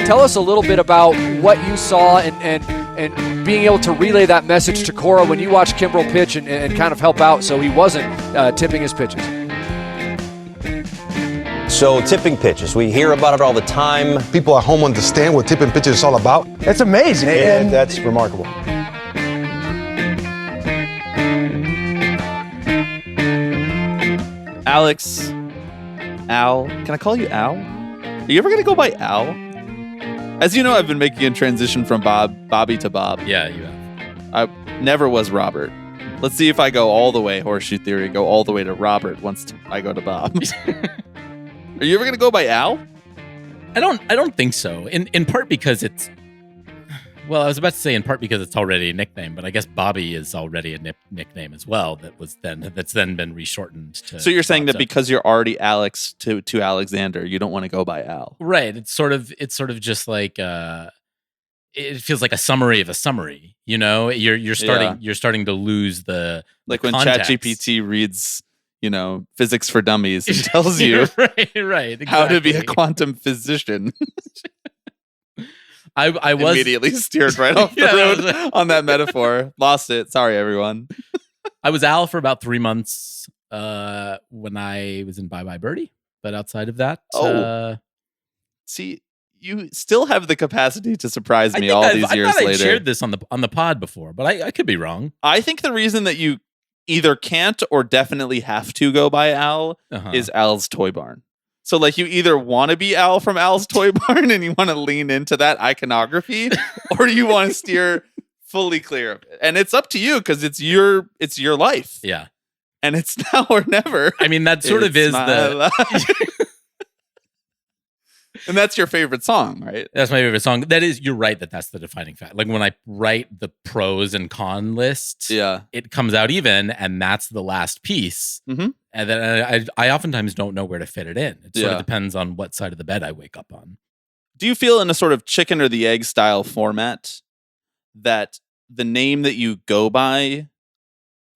Tell us a little bit about what you saw and being able to relay that message to Cora when you watched Kimbrel pitch and kind of help out so he wasn't tipping his pitches. So tipping pitches, we hear about it all the time. People at home understand what tipping pitches is all about. It's amazing. And that's remarkable. Alex, Al, can I call you Al? Are you ever going to go by Al? As you know, I've been making a transition from Bobby to Bob. Yeah, you have. I never was Robert. Let's see if I go all the way, horseshoe theory, go all the way to Robert once I go to Bob. Are you ever going to go by Al? I don't think so. In part because it's, well, I was about to say in part because it's already a nickname, but I guess Bobby is already a nickname as well. That's then been reshortened to. So you're saying Bob, that because you're already Alex to Alexander, you don't want to go by Al, right? It's sort of just like it feels like a summary of a summary. You know, you're starting to lose the when context. ChatGPT reads, physics for dummies and tells you right exactly. how to be a quantum physician. I was immediately steered right off the road on that metaphor. Lost it. Sorry, everyone. I was Al for about 3 months when I was in Bye Bye Birdie. But outside of that, see, you still have the capacity to surprise me all these years later. I shared this on the pod before, but I could be wrong. I think the reason that you either can't or definitely have to go by Al is Al's Toy Barn. So, you either want to be Al from Al's Toy Barn and you want to lean into that iconography, or you want to steer fully clear of it. And it's up to you because it's your life. Yeah. And it's now or never. I mean, that sort of is And that's your favorite song, right? That's my favorite song. That is, you're right that's the defining fact. Like when I write the pros and con list, it comes out even, and that's the last piece. Mm-hmm. And then I oftentimes don't know where to fit it in. It sort of depends on what side of the bed I wake up on. Do you feel in a sort of chicken or the egg style format that the name that you go by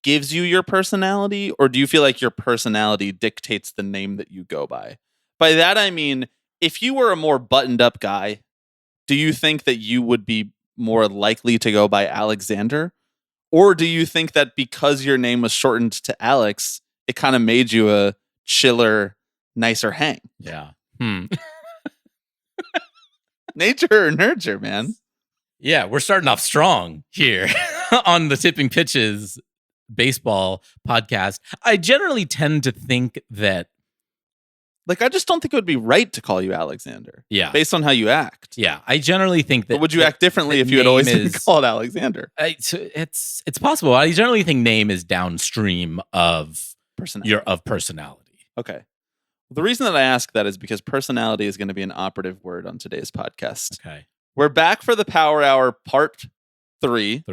gives you your personality, or do you feel like your personality dictates the name that you go by? By that, I mean, if you were a more buttoned up guy, do you think that you would be more likely to go by Alexander? Or do you think that because your name was shortened to Alex, it kind of made you a chiller, nicer hang? Yeah. Nature or nurture, man. Yeah, we're starting off strong here on the Tipping Pitches baseball podcast. I generally tend to think that I just don't think it would be right to call you Alexander. Yeah. Based on how you act. Yeah. I generally think that. But would you act differently if you had always been called Alexander? It's possible. I generally think name is downstream of personality. Okay. Well, the reason that I ask that is because personality is going to be an operative word on today's podcast. Okay. We're back for the Power Hour Part 3.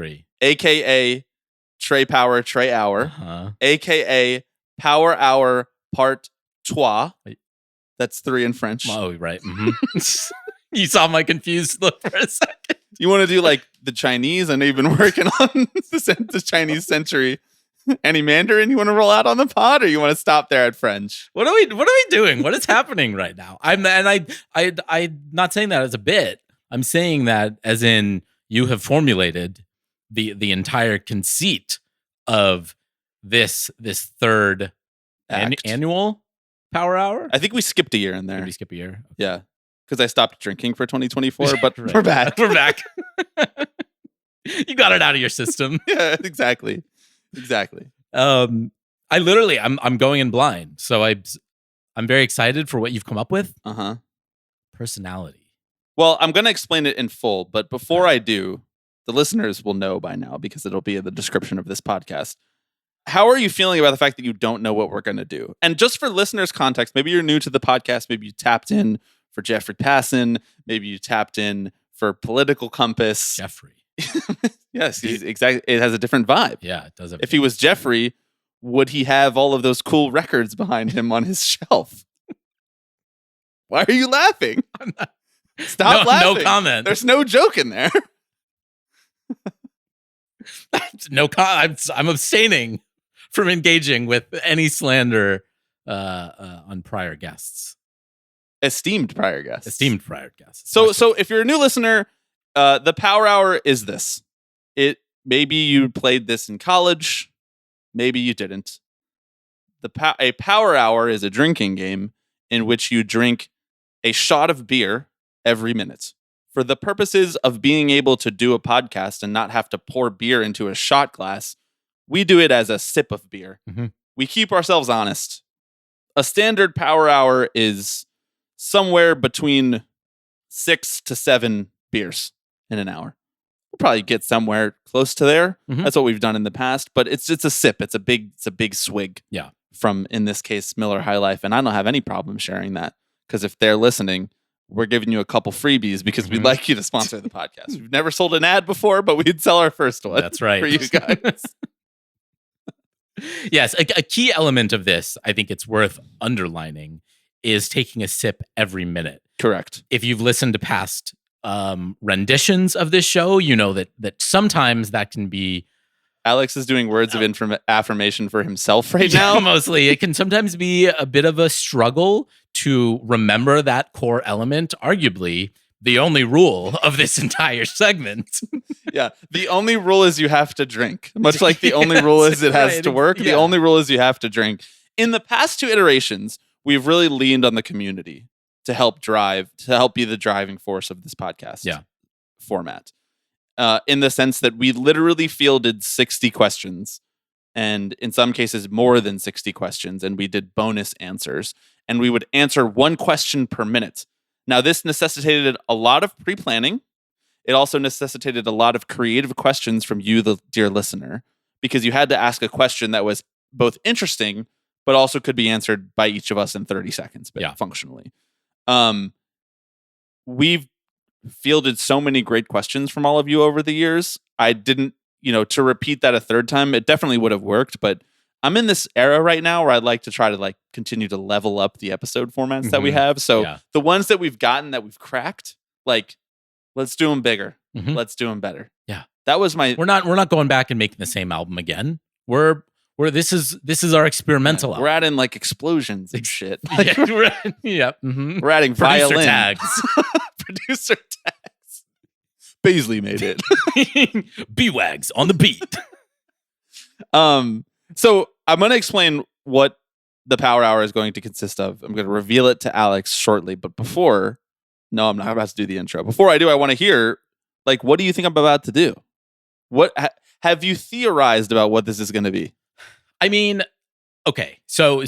AKA Trey Power, Trey Hour. AKA Power Hour Part Trois. That's 3 in French. Oh, right. Mm-hmm. You saw my confused look for a second. You want to do the Chinese? I know you've been working on the Chinese century. Any Mandarin you want to roll out on the pod, or you want to stop there at French? What are we doing? What is happening right now? I'm not saying that as a bit. I'm saying that as in you have formulated the entire conceit of this third annual Power Hour. I think we skipped a year in there. Did we skip a year? Okay. Yeah, because I stopped drinking for 2024, but right. We're back. We're back. You got it out of your system. Yeah, exactly. I'm going in blind, so I'm very excited for what you've come up with. Personality. Well, I'm going to explain it in full, but before I do, the listeners will know by now because it'll be in the description of this podcast. How are you feeling about the fact that you don't know what we're going to do? And just for listeners' context, maybe you're new to the podcast. Maybe you tapped in for Jeffrey Passon. Maybe you tapped in for Political Compass. Jeffrey. Yes, exactly. It has a different vibe. Yeah, it does. If he was Jeffrey, would he have all of those cool records behind him on his shelf? Why are you laughing? Stop laughing. No comment. There's no joke in there. I'm abstaining from engaging with any slander on prior guests. esteemed prior guests. Esteemed prior guests. So if you're a new listener, the Power Hour is this. Maybe you played this in college, maybe you didn't. A Power Hour is a drinking game in which you drink a shot of beer every minute. For the purposes of being able to do a podcast and not have to pour beer into a shot glass, we do it as a sip of beer. Mhm. We keep ourselves honest. A standard Power Hour is somewhere between 6 to 7 beers in an hour. We'll probably get somewhere close to there. Mhm. That's what we've done in the past, but it's a sip. It's a big swig. Yeah. From, in this case, Miller High Life, and I don't have any problem sharing that, because if they're listening, we're giving you a couple freebies because we'd like you to sponsor the podcast. We've never sold an ad before, but we'd sell our first one. That's right. For you guys. Yes, a key element of this, I think it's worth underlining, is taking a sip every minute. Correct. If you've listened to past renditions of this show, you know that sometimes that can be Alex is doing words of affirmation for himself right now. Mostly. It can sometimes be a bit of a struggle to remember that core element, arguably the only rule of this entire segment. Yeah. The only rule is you have to drink. Much like the only rule is it has to work. The only rule is you have to drink. In the past 2 iterations, we've really leaned on the community to help be the driving force of this podcast format. In the sense that we literally fielded 60 questions, and in some cases more than 60 questions, and we did bonus answers, and we would answer 1 question per minute. Now, this necessitated a lot of pre-planning. It also necessitated a lot of creative questions from you, the dear listener, because you had to ask a question that was both interesting, but also could be answered by each of us in 30 seconds, functionally. We've fielded so many great questions from all of you over the years. I didn't, to repeat that a third time, it definitely would have worked, but I'm in this era right now where I'd like to try to continue to level up the episode formats that we have. So the ones that we've gotten that we've cracked, let's do them bigger. Mhm. Let's do them better. Yeah. That was my. We're not going back and making the same album again. This is our experimental album. We're adding explosions and shit. Mhm. We're adding Producer violin tags. Producer tags. Baisley made it. B-Wags on the beat. So I'm going to explain what the Power Hour is going to consist of. I'm going to reveal it to Alex shortly, but no, I'm not about to do the intro. Before I do, I want to hear, what do you think I'm about to do? What have you theorized about what this is going to be? I mean, okay, so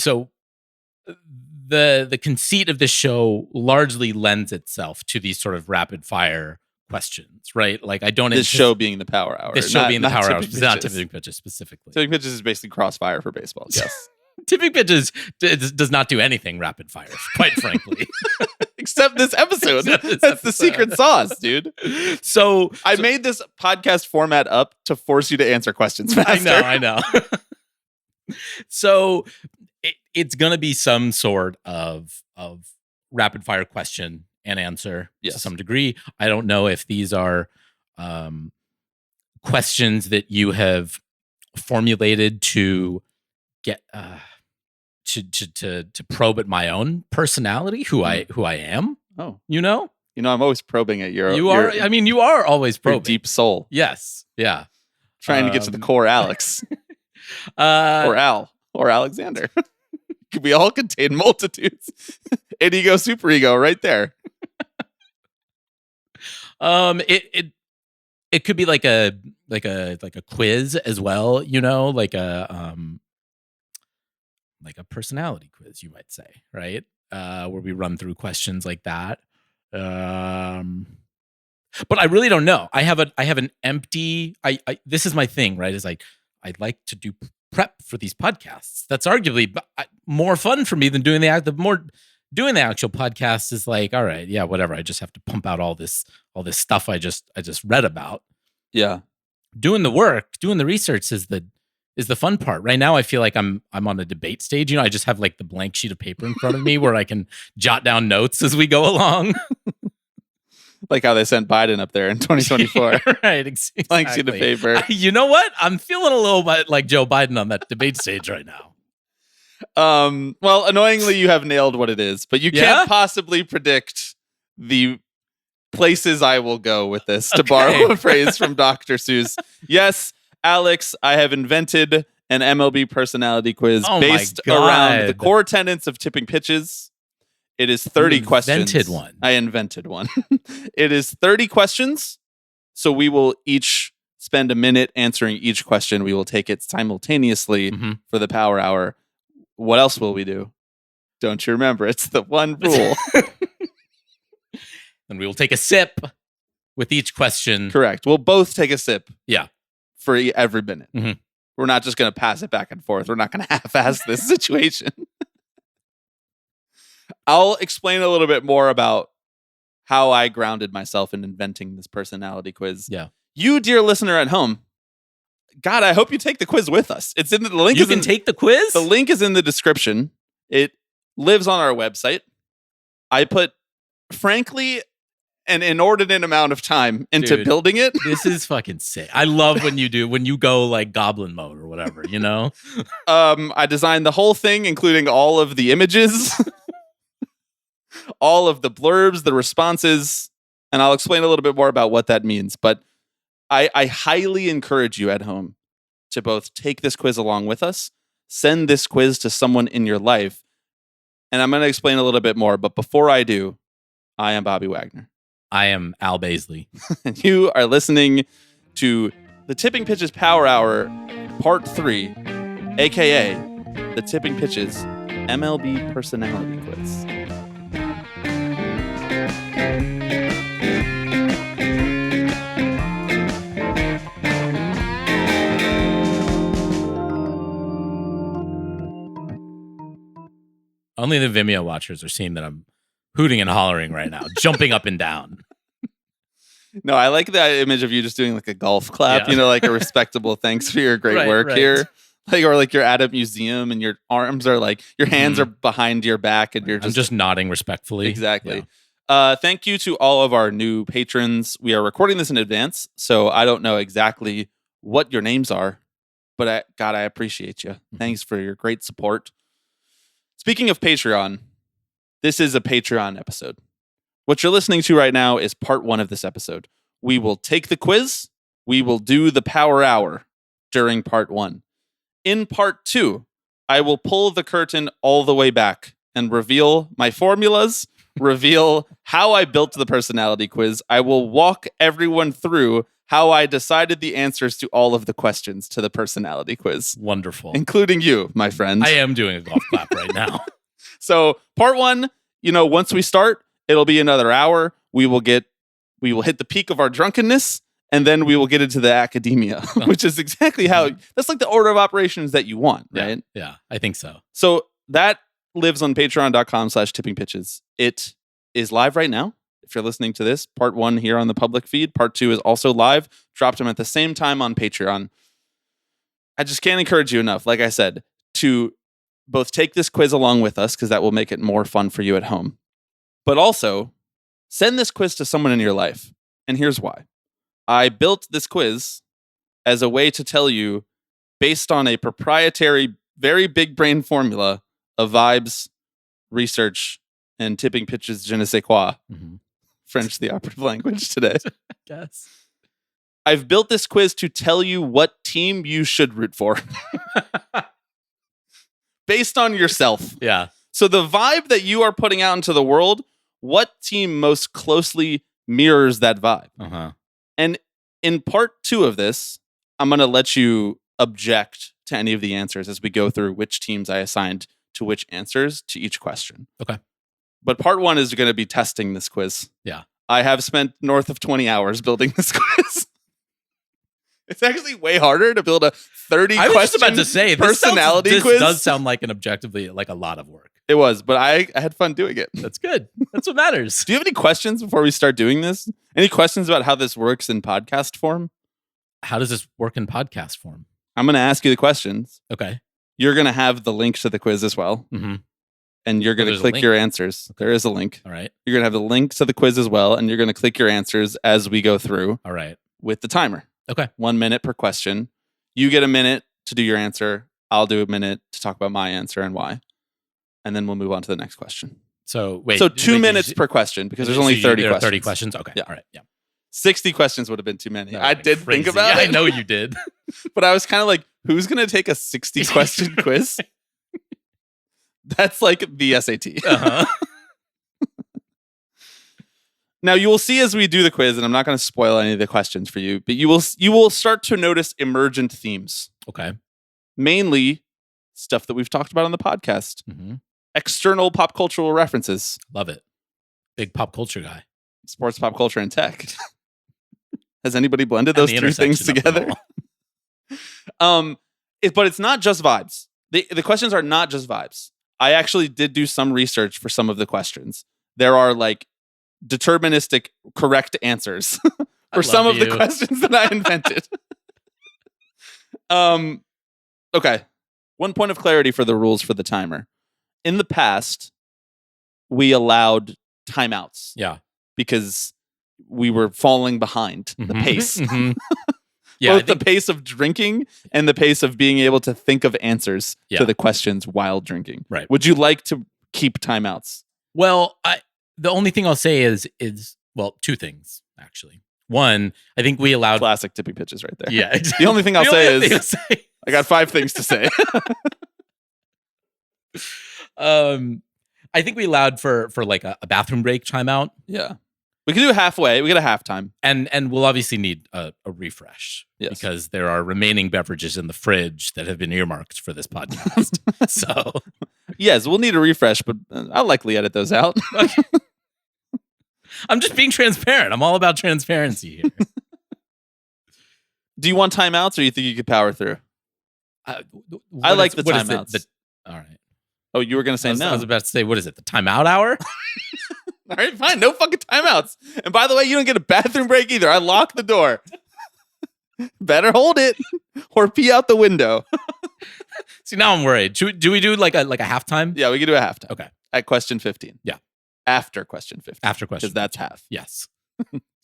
the conceit of this show largely lends itself to these sort of rapid fire questions, right? I don't. This show being the Power Hour. This show being the Power Hour, not Tipping Tipping Pitches specifically. Tipping Pitches is basically Crossfire for baseball. Yes. Tipping Pitches does not do anything rapid fire, quite frankly. Except this episode. That's the secret sauce, dude. So I made this podcast format up to force you to answer questions faster. I know. So it's going to be some sort of rapid fire question and answer to some degree. I don't know if these are questions that you have formulated to get to probe at my own personality, who I am. Oh, I'm always probing at your. You are. I mean, you are always probing. Your deep soul. Yes. Yeah. Trying to get to the core, Alex, or Al, or Alexander. We all contain multitudes. An ego, superego, right there. It could be like a quiz as well, like a personality quiz, you might say, right? Where we run through questions like that. But I really don't know. I have an empty. This is my thing, right? Is I like to do prep for these podcasts. That's arguably more fun for me than doing the actual podcast is all right, yeah, whatever. I just have to pump out all this stuff I just read about. Yeah. Doing the work, doing the research is the fun part. Right now I feel like I'm on a debate stage. I just have the blank sheet of paper in front of me where I can jot down notes as we go along. Like how they sent Biden up there in 2024. Right, exactly. Blank sheet of paper. You know what? I'm feeling a little bit like Joe Biden on that debate stage right now. Well, annoyingly, you have nailed what it is, but you Yeah? can't possibly predict the places I will go with this, to borrow a phrase from Dr. Seuss. Yes, Alex, I have invented an MLB personality quiz Oh my based God. around the core tenets of tipping pitches. It is 30 You questions. invented one. I invented one. It is 30 questions, so we will each spend a minute answering each question. We will take it simultaneously Mhm. for the power hour. What else will we do? Don't you remember? It's the one rule. And we will take a sip with each question. Correct. We'll both take a sip. Yeah. For every minute. Mhm. We're not just going to pass it back and forth. We're not going to half-ass this situation. I'll explain a little bit more about how I grounded myself in inventing this personality quiz. Yeah. You, dear listener at home, God, I hope you take the quiz with us. It's in the link. You can take the quiz? The link is in the description. It lives on our website. I put, frankly, an inordinate amount of time into Dude, building it. This is fucking sick. I love when you go like goblin mode or whatever, you know? I designed the whole thing, including all of the images, all of the blurbs, the responses, and I'll explain a little bit more about what that means. But I highly encourage you at home to both take this quiz along with us, send this quiz to someone in your life, and I'm going to explain a little bit more. But before I do, I am Bobby Wagner. I am Al Baisley. And you are listening to the Tipping Pitches Power Hour Part 3, aka the Tipping Pitches MLB Personality Quiz. Only the Vimeo watchers are seeing that I'm hooting and hollering right now, jumping up and down. No, I like that image of you just doing like a golf clap, Yeah. like a respectable thanks for your great Right, work right. here. Or like you're at a museum and your arms are like, your hands are behind your back and you're I'm just nodding respectfully. Exactly. Thank you to all of our new patrons. We are recording this in advance, so I don't know exactly what your names are, but God, I appreciate you. Thanks for your great support. Speaking of Patreon, this is a Patreon episode. What you're listening to right now is part 1 of this episode. We will take the quiz. We will do the power hour during part 1. In part 2, I will pull the curtain all the way back and reveal my formulas, reveal how I built the personality quiz. I will walk everyone through how I decided the answers to all of the questions to the personality quiz. Wonderful. Including you, my friend. I am doing a golf clap right now. So part 1, once we start, it'll be another hour. We will hit the peak of our drunkenness, and then we will get into the academia, which is exactly that's like the order of operations that you want, right? Yeah, I think so. So that lives on patreon.com/tippingpitches. It is live right now. If you're listening to this, part 1 here on the public feed, part 2 is also live. Dropped them at the same time on Patreon. I just can't encourage you enough, like I said, to both take this quiz along with us, because that will make it more fun for you at home. But also, send this quiz to someone in your life. And here's why. I built this quiz as a way to tell you, based on a proprietary, very big brain formula of vibes, research, and tipping pitches je ne sais quoi. Mm-hmm. French, the operative language today. I guess. I've built this quiz to tell you what team you should root for. Based on yourself. Yeah. So the vibe that you are putting out into the world, what team most closely mirrors that vibe? Uh-huh. And in part 2 of this, I'm going to let you object to any of the answers as we go through which teams I assigned to which answers to each question. Okay. But part 1 is going to be testing this quiz. Yeah. I have spent north of 20 hours building this quiz. It's actually way harder to build a 30 I was just question about to say, personality this quiz. does sound like an objectively, like a lot of work. It was, but I had fun doing it. That's good. That's what matters. Do you have any questions before we start doing this? Any questions about how this works in podcast form? How does this work in podcast form? I'm going to ask you the questions. Okay. You're going to have the link to the quiz as well. Mm-hmm. And you're going to there's a click link? your answers. There is a link. All right. You're going to have the link to the quiz as well. And you're going to click your answers as we go through All right. with the timer. Okay. 1 minute per question. You get a minute to do your answer. I'll do a minute to talk about my answer and why. And then we'll move on to the next question. So wait. So 2 wait, minutes per question because there's only 30 there are questions. 30 questions. Okay. Yeah. All right. Yeah. 60 questions would have been too many. That I would've been did think crazy. about it. I know you did. But I was kind of like, who's going to take a 60 question quiz? That's like the SAT. Uh-huh. Now you will see as we do the quiz, and I'm not going to spoil any of the questions for you, but you will start to notice emergent themes. Okay. Mainly stuff that we've talked about on the podcast. Mm-hmm. External pop cultural references. Love it. Big pop culture guy. Sports, pop culture, and tech. Has anybody blended those three things together? But it's not just vibes. The questions are not just vibes. I actually did do some research for some of the questions. There are like deterministic correct answers for some of the questions that I invented. Okay. One point of clarity for the rules for the timer. In the past, we allowed timeouts. Yeah. Because we were falling behind the pace. Mm-hmm. Yeah, Both the pace of drinking and the pace of being able to think of answers Yeah. to the questions while drinking. Right. Would you like to keep timeouts? Well, the only thing I'll say is well, two things actually. One, I think we allowed Classic tipping pitches right there. Yeah. The only thing I'll The say only thing is I'll say- I got 5 things to say. I think we allowed for like a bathroom break timeout, Yeah. We could do halfway. We get a halftime. and we'll obviously need a refresh Yes. because there are remaining beverages in the fridge that have been earmarked for this podcast. So Yes, we'll need a refresh, but I'll likely edit those out. I'm just being transparent. I'm all about transparency here. Do you want timeouts or you think you could power through? I like the timeouts. All right. Oh, you were going to say no. I was about to say, what is it? The timeout hour? All right, fine. No fucking timeouts. And by the way, you don't get a bathroom break either. I locked the door. Better hold it or pee out the window. See, now I'm worried. Do we do like a halftime? Yeah, we can do a halftime. Okay. At question 15. Yeah. After question 15. After question. Because that's half. Yes.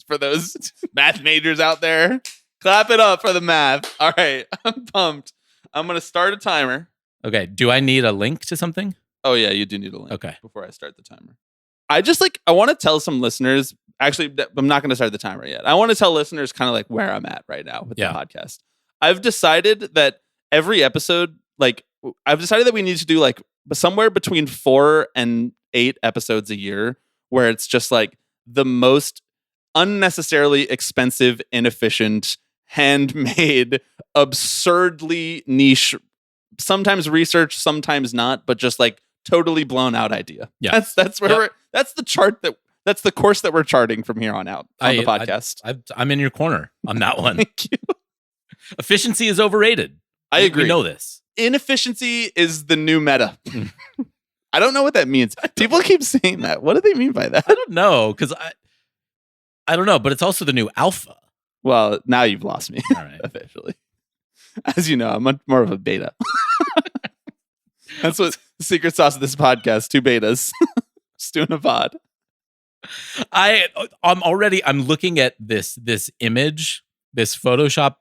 For those math majors out there, clap it up for the math. All right. I'm pumped. I'm going to start a timer. Okay. Do I need a link to something? Oh, yeah, you do need a link. Okay. Before I start the timer. I want to tell some listeners, actually, I'm not going to start the timer yet. I want to tell listeners kind of like where I'm at right now with the podcast. I've decided that every episode, I've decided that we need to do like somewhere between 4 and 8 episodes a year where it's just like the most unnecessarily expensive, inefficient, handmade, absurdly niche, sometimes research, sometimes not, but just like totally blown out idea. Yeah. That's where that's the course that we're charting from here on out on the podcast. I'm in your corner on that one. Thank you. Efficiency is overrated. I agree. We know this. Inefficiency is the new meta. I don't know what that means. People keep saying that. What do they mean by that? I don't know, because I don't know, but it's also the new alpha. Well, now you've lost me. All right. Officially. As you know, I'm much more of a beta. That's what the secret sauce of this podcast, 2 betas. Stu and a pod. I'm looking at this image, this Photoshop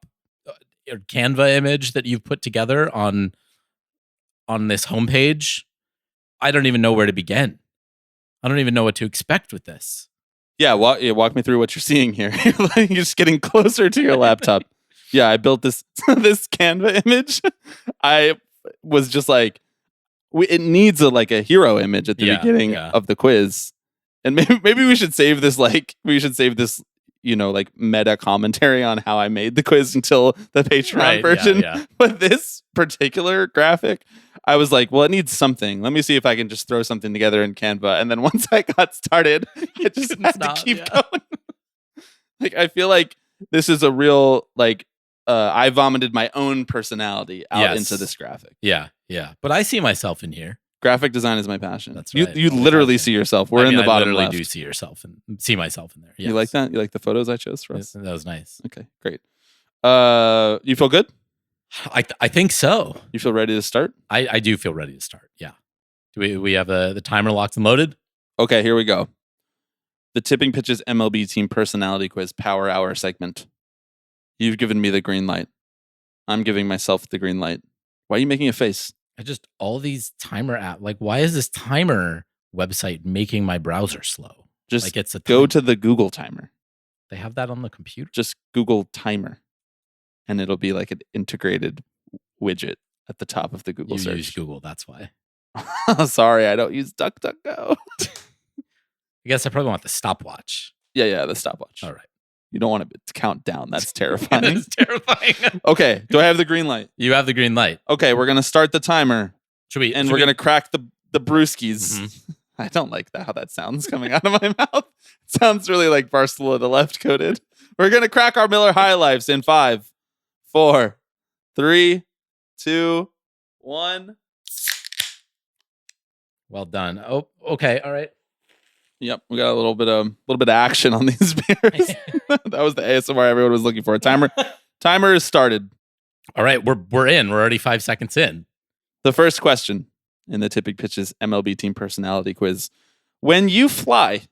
or Canva image that you've put together on this homepage. I don't even know where to begin. I don't even know what to expect with this. Yeah, walk me through what you're seeing here. You're just getting closer to your laptop. Yeah, I built this Canva image. I was just like, it needs a hero image at the beginning of the quiz, and maybe we should save this. Meta commentary on how I made the quiz until the Patreon version. Yeah. But this particular graphic, I was like, well, it needs something. Let me see if I can just throw something together in Canva. And then once I got started, I just had to keep going. I feel like this is a real I vomited my own personality out into this graphic. Yeah. But I see myself in here. Graphic design is my passion. That's right. You literally see yourself. We're in the bottom left. I literally do see yourself and see myself in there. Yes. You like that? You like the photos I chose for us? That was nice. Okay, great. You feel good? I think so. You feel ready to start? I do feel ready to start. Yeah. Do we have the timer locked and loaded? Okay, here we go. The Tipping Pitches MLB Team Personality Quiz Power Hour segment. You've given me the green light. I'm giving myself the green light. Why are you making a face? All these timer app. Like, why is this timer website making my browser slow? Just like it's a go to the Google timer. They have that on the computer. Just Google timer, and it'll be like an integrated widget at the top of the Google You search. use Google, that's why. Sorry, I don't use DuckDuckGo. I guess I probably want the stopwatch. Yeah, the stopwatch. All right. You don't want it to count down. That's terrifying. That's terrifying. Okay, do I have the green light? You have the green light. Okay, we're gonna start the timer, We're gonna crack the brewskis. Mm-hmm. I don't like how that sounds coming out of my mouth. It sounds really like Barstool the left coded. We're gonna crack our Miller High Lifes in 5, 4, 3, 2, 1. Well done. Oh, okay. All right. Yep, we got a little bit of action on these beers. That was the ASMR everyone was looking for. Timer is started. All right, we're in. We're already 5 seconds in. The first question in the Tipping Pitches MLB team personality quiz: when you fly,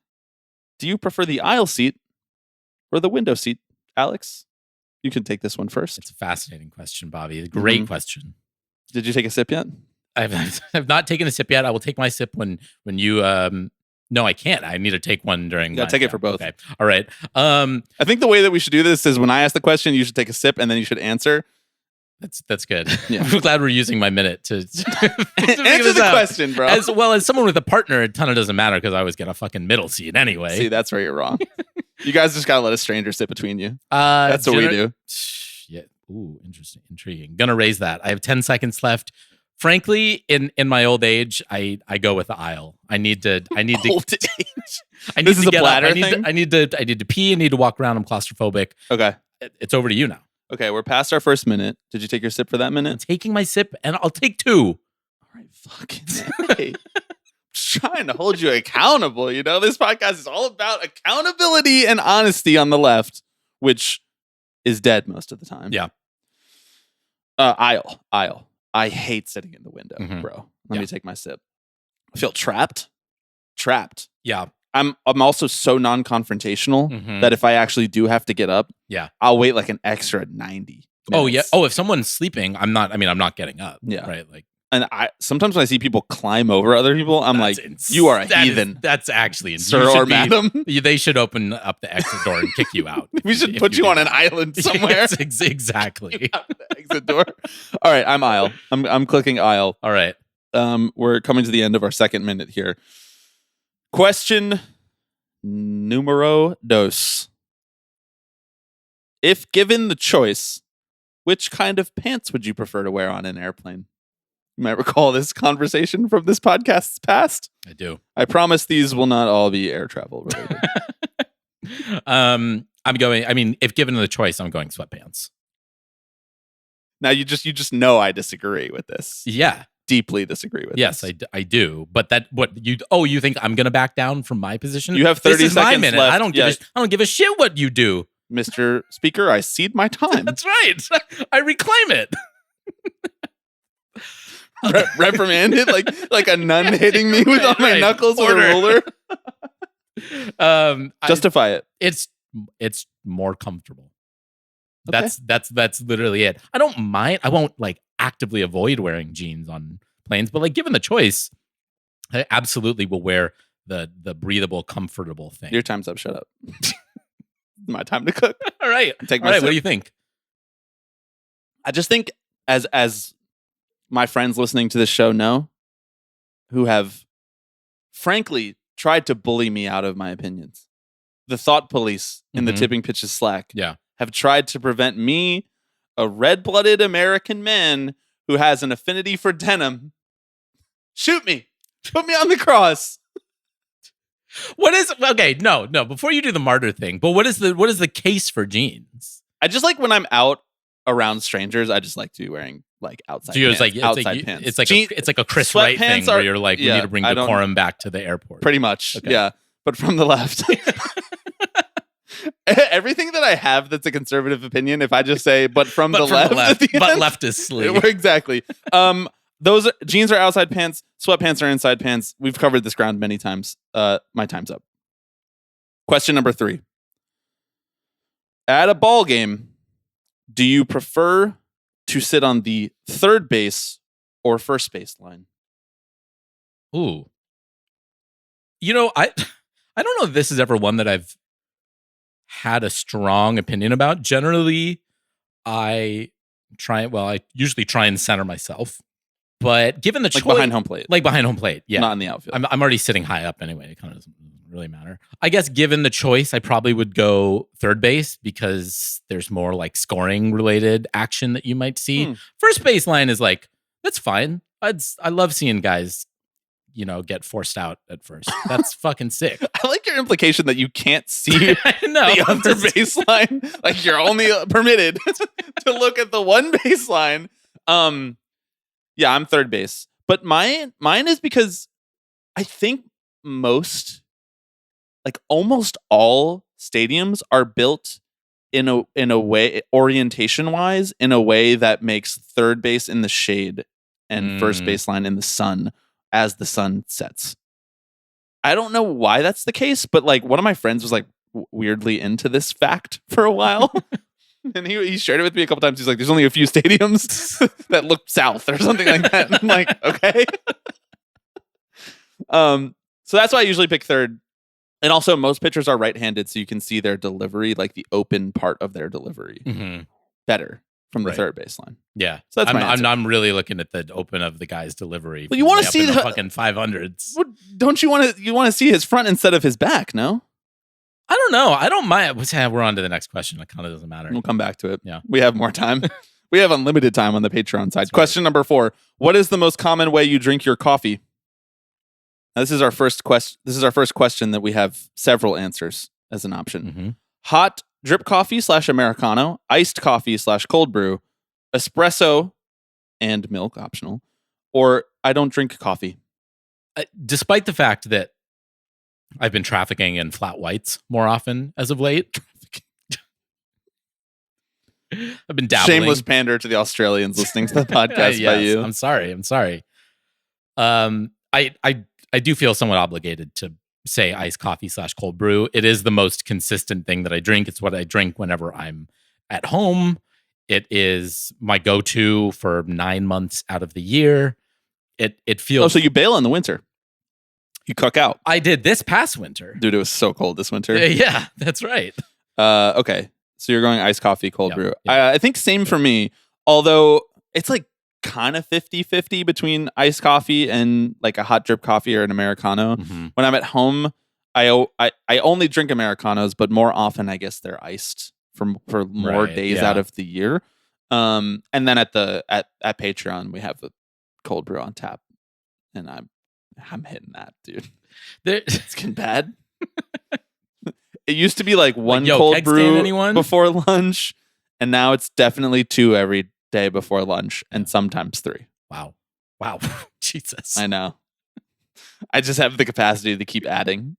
do you prefer the aisle seat or the window seat? Alex, you can take this one first. It's a fascinating question, Bobby. A great question. Did you take a sip yet? I've not taken a sip yet. I will take my sip when you. No, I can't. I need to take one during. Yeah, take it for both. Okay. All right. I think the way that we should do this is when I ask the question, you should take a sip and then you should answer. That's good. Yeah. I'm glad we're using my minute to answer the question, bro. As well as someone with a partner, it kind of doesn't matter because I always get a fucking middle seat anyway. See, that's where you're wrong. You guys just gotta let a stranger sit between you. That's what we do. Yeah. Ooh, interesting, intriguing. Gonna raise that. I have 10 seconds left. Frankly, in my old age, I go with the aisle. I need to. Old age. I need This to is a get bladder up. thing? I need to pee. I need to walk around. I'm claustrophobic. Okay. It's over to you now. Okay, we're past our first minute. Did you take your sip for that I'm minute? taking my sip, and I'll take 2. All right, fucking hey. Just trying to hold you accountable. You know, this podcast is all about accountability and honesty on the left, which is dead most of the time. Yeah. Aisle. I hate sitting in the window, Mhm. bro. Let me take my sip. I feel trapped. Yeah. I'm also so non-confrontational Mhm. that if I actually do have to get up, Yeah. I'll wait like an extra 90 Oh yeah. minutes. Oh, if someone's sleeping, I'm not getting up. Yeah. Right. Like And I sometimes when I see people climb over other people, I'm like, that's you are a that is- heathen, that's actually sir you should or madam. They should open up the exit door and kick you out. We should if put you do on an that. island somewhere. Yes, exactly. Out the exit door. All right, I'm aisle. I'm clicking aisle. All right. We're coming to the end of our second minute here. Question numero dos. If given the choice, which kind of pants would you prefer to wear on an airplane? You might recall this conversation from this podcast's past. I do. I promise these will not all be air travel related. I'm going. I mean, if given the choice, I'm going sweatpants. Now you just know I disagree with this. Yeah. Deeply disagree with Yes, this. I do. But you think I'm going to back down from my position? You have 30 this is my seconds minute. left. I don't give a shit what you do. Mr. Speaker, I cede my time. That's right. I reclaim it. Reprimanded like a nun hitting me with on my Right. knuckles Order. with a ruler. Justify it. It's more comfortable. Okay. That's literally it. I don't mind. I won't like actively avoid wearing jeans on planes, but like given the choice, I absolutely will wear the breathable, comfortable thing. Your time's up. Shut up. My time to cook. All right. Take my All right. sip. What do you think? I just think as my friends listening to this show know, who have frankly tried to bully me out of my opinions, the thought police in the Mhm. Tipping Pitches Slack Yeah. have tried to prevent me, a red-blooded American man who has an affinity for denim, shoot me, put me on the cross. What is okay? No. Before you do the martyr thing, but what is the case for jeans? I just like when I'm out around strangers, I just like to be wearing like outside So you're pants. just like outside pants. it's like a Chris Wright thing sweatpants where are- you're like, we yeah, need to bring I don't- decorum back to the airport. Pretty much, Okay. yeah. But from the left. Everything that I have that's a conservative opinion, if I just say, but from, the, left at the but end, leftistly. exactly. Jeans are outside pants, sweatpants are inside pants. We've covered this ground many times. My time's up. Question number 3. At a ball game, do you prefer to sit on the third base or first base line? Ooh. I don't know if this is ever one that I've had a strong opinion about. Generally, I usually try and center myself. But given the choice, behind home plate. Like behind home plate, yeah. Not in the outfield. I'm already sitting high up anyway. It kind of doesn't really matter. I guess given the choice, I probably would go third base because there's more like scoring related action that you might see. First base line is like, that's fine. I love seeing guys, get forced out at first. That's fucking sick. I like your implication that you can't see No, the other baseline. Like you're only permitted to look at the one baseline. Yeah, I'm third base. But mine is because I think almost all stadiums are built in a way, orientation wise, in a way that makes third base in the shade and first baseline in the sun as the sun sets. I don't know why that's the case, but like one of my friends was like weirdly into this fact for a while. And he shared it with me a couple times. He's like, there's only a few stadiums that look south or something like that. And I'm like, okay. So that's why I usually pick third. And also most pitchers are right-handed, so you can see their delivery, like the open part of their delivery better from the third baseline. Yeah. So that's my answer. I'm really looking at the open of the guy's delivery. Well, you want to see the fucking 500s. Don't you want to see his front instead of his back, no? I don't know. I don't mind. We're on to the next question. It kind of doesn't matter. We'll come back to it. Yeah. We have more time. We have unlimited time on the Patreon side. That's Question number 4. What is the most common way you drink your coffee? Now, this is our first question that we have several answers as an option. Hot drip coffee / Americano, iced coffee / cold brew, espresso and milk optional, or I don't drink coffee. Despite the fact that I've been trafficking in flat whites more often as of late. I've been dabbling. Shameless pander to the Australians listening to the podcast yes, by you. I'm sorry. I do feel somewhat obligated to say iced coffee / cold brew. It is the most consistent thing that I drink. It's what I drink whenever I'm at home. It is my go-to for 9 months out of the year. It feels. Oh, so you bail in the winter? You cook out. I did this past winter. Dude, it was so cold this winter. Yeah, that's right. Okay. So you're going iced coffee, cold brew. Yeah. I think same for me. Although it's like kind of 50-50 between iced coffee and like a hot drip coffee or an Americano. When I'm at home, I only drink Americanos, but more often I guess they're iced for more days out of the year. And then at Patreon we have the cold brew on tap, and I'm hitting that, dude. It's getting bad. It used to be like one cold brew before lunch, and now it's definitely 2 every day before lunch, and sometimes 3. Wow. Jesus. I know. I just have the capacity to keep adding,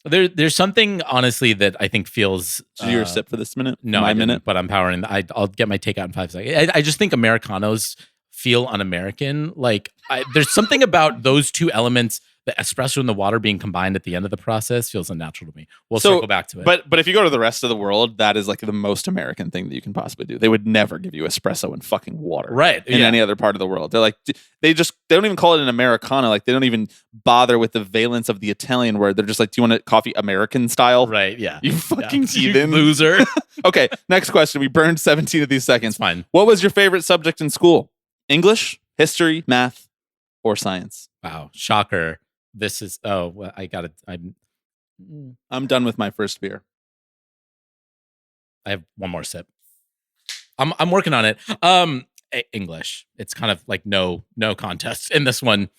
There's something, honestly, that I think feels... Did you sip for this minute? No, I didn't, but I'm powering. I'll get my takeout in 5 seconds. I just think Americanos feel un-American. Like there's something about those two elements, the espresso and the water being combined at the end of the process, feels unnatural to me. We'll circle back to it. But if you go to the rest of the world, that is like the most American thing that you can possibly do. They would never give you espresso and fucking water, right? In any other part of the world, they're like they don't even call it an Americano. Like they don't even bother with the valence of the Italian word. They're just like, do you want coffee American style? Right? Yeah. You fucking heathen loser. Okay, next question. We burned 17 of these seconds. It's fine. What was your favorite subject in school? English, history, math, or science? Wow, shocker. This is I'm done with my first beer. I have one more sip. I'm working on it. English. It's kind of like no contest in this one.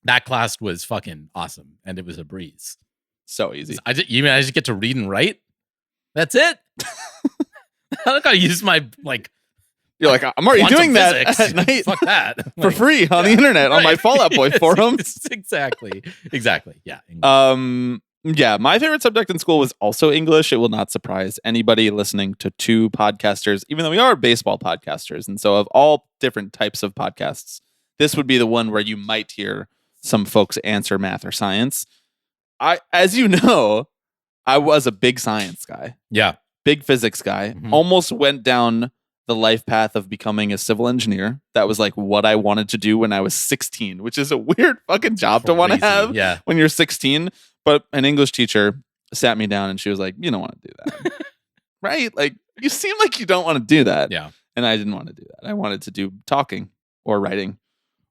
That class was fucking awesome, and it was a breeze. So easy. I just get to read and write. That's it. I don't gotta use my You're like, I'm already doing physics. that at night. Fuck that. For free on the internet, on my Fall Out Boy forums. Exactly. Yeah. Yeah, my favorite subject in school was also English. It will not surprise anybody listening to 2 podcasters, even though we are baseball podcasters. And so of all different types of podcasts, this would be the one where you might hear some folks answer math or science. As you know, I was a big science guy. Yeah. Big physics guy. Almost went down the life path of becoming a civil engineer. That was like what I wanted to do when I was 16, which is a weird fucking job to want to have when you're 16. But an English teacher sat me down and she was like, you don't want to do that. Right? Like, you seem like you don't want to do that. Yeah. And I didn't want to do that. I wanted to do talking or writing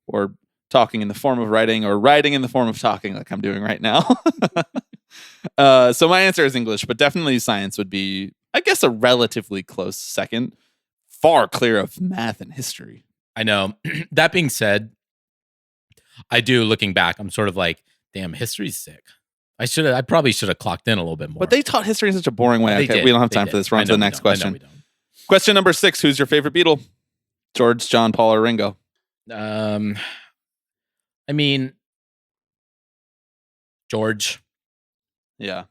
or talking in the form of writing or writing in the form of talking like I'm doing right now. So my answer is English, but definitely science would be, I guess, a relatively close second. Far clear of math and history. I know. That being said, I do, looking back, I'm sort of like, damn, history's sick. I probably should have clocked in a little bit more. But they taught history in such a boring way. Okay, we don't have time for this. We're on to the next question. Question number 6. Who's your favorite Beatle? George, John, Paul, or Ringo? I mean, George. Yeah.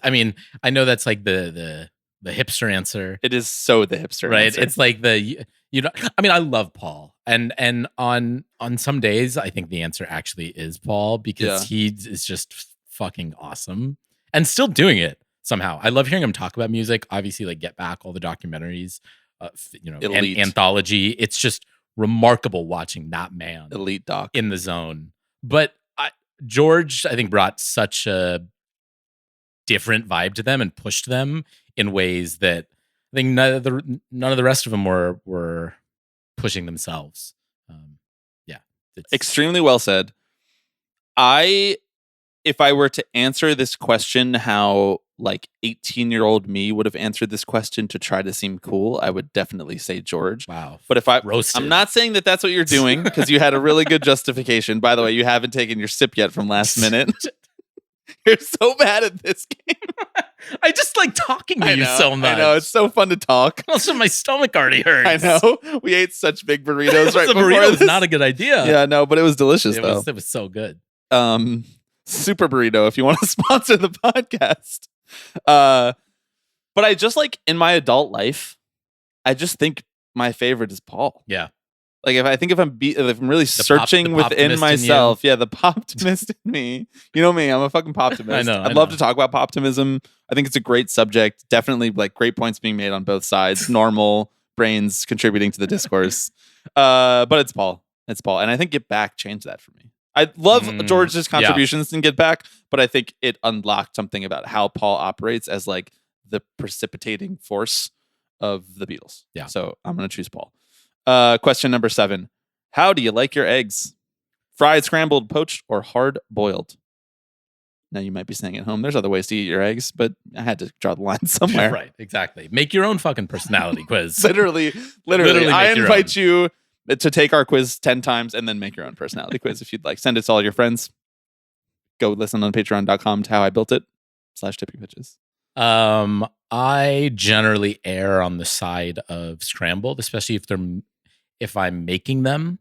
I know that's like the hipster answer. It is so the hipster right? answer. It's like I love Paul. And on some days, I think the answer actually is Paul because he is just fucking awesome and still doing it somehow. I love hearing him talk about music. Obviously, like Get Back, all the documentaries, anthology. It's just remarkable watching that man, elite doc, in the zone. But George, I think, brought such a different vibe to them and pushed them in ways that I think none of the rest of them were pushing themselves. Extremely well said. If I were to answer this question how like 18-year-old me would have answered this question to try to seem cool, I would definitely say George. Wow. But I'm not saying that that's what you're doing because you had a really good justification. By the way, you haven't taken your sip yet from last minute. You're so bad at this game. I just like talking to you so much. I know, it's so fun to talk. Also, my stomach already hurts. I know. We ate such big burritos right before burrito this. was not a good idea. Yeah, no, but it was delicious though. It was so good. Super burrito if you want to sponsor the podcast. But I just like in my adult life, I just think my favorite is Paul. Yeah. Like if I'm really searching within myself, the poptimist in me. You know me, I'm a fucking poptimist. I know. I'd love to talk about poptimism. I think it's a great subject. Definitely like great points being made on both sides. Normal brains contributing to the discourse. But it's Paul. And I think Get Back changed that for me. I love George's contributions in Get Back, but I think it unlocked something about how Paul operates as like the precipitating force of the Beatles. Yeah. So I'm going to choose Paul. Question number 7. How do you like your eggs? Fried, scrambled, poached, or hard boiled? Now you might be saying at home, there's other ways to eat your eggs, but I had to draw the line somewhere. Right, exactly. Make your own fucking personality quiz. Literally. I invite you to take our quiz 10 times and then make your own personality quiz if you'd like. Send it to all your friends. Go listen on patreon.com to How I Built It /tipping pitches. I generally err on the side of scrambled, especially if I'm making them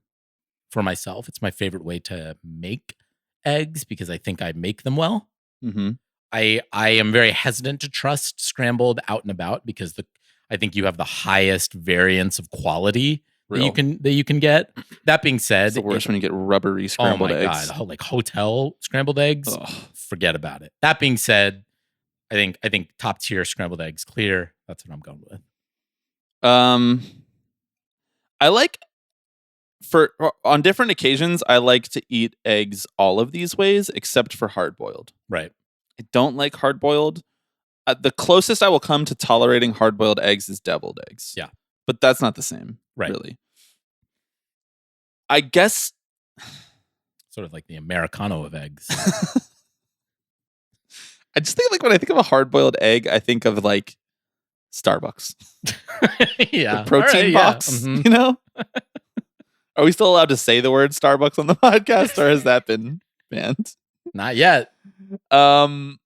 for myself. It's my favorite way to make eggs because I think I make them well. Mm-hmm. I am very hesitant to trust scrambled out and about because I think you have the highest variance of quality that you can get. That being said, it's the worst when you get rubbery scrambled eggs. God, like hotel scrambled eggs, forget about it. That being said, I think top tier scrambled eggs, clear. That's what I'm going with. I like on different occasions. I like to eat eggs all of these ways, except for hard boiled. Right. I don't like hard boiled. The closest I will come to tolerating hard boiled eggs is deviled eggs. Yeah, but that's not the same. Right. Really. I guess. Sort of like the Americano of eggs. I just think like when I think of a hard-boiled egg, I think of like Starbucks. Yeah. The protein box, you know? Are we still allowed to say the word Starbucks on the podcast or has that been banned? Not yet. So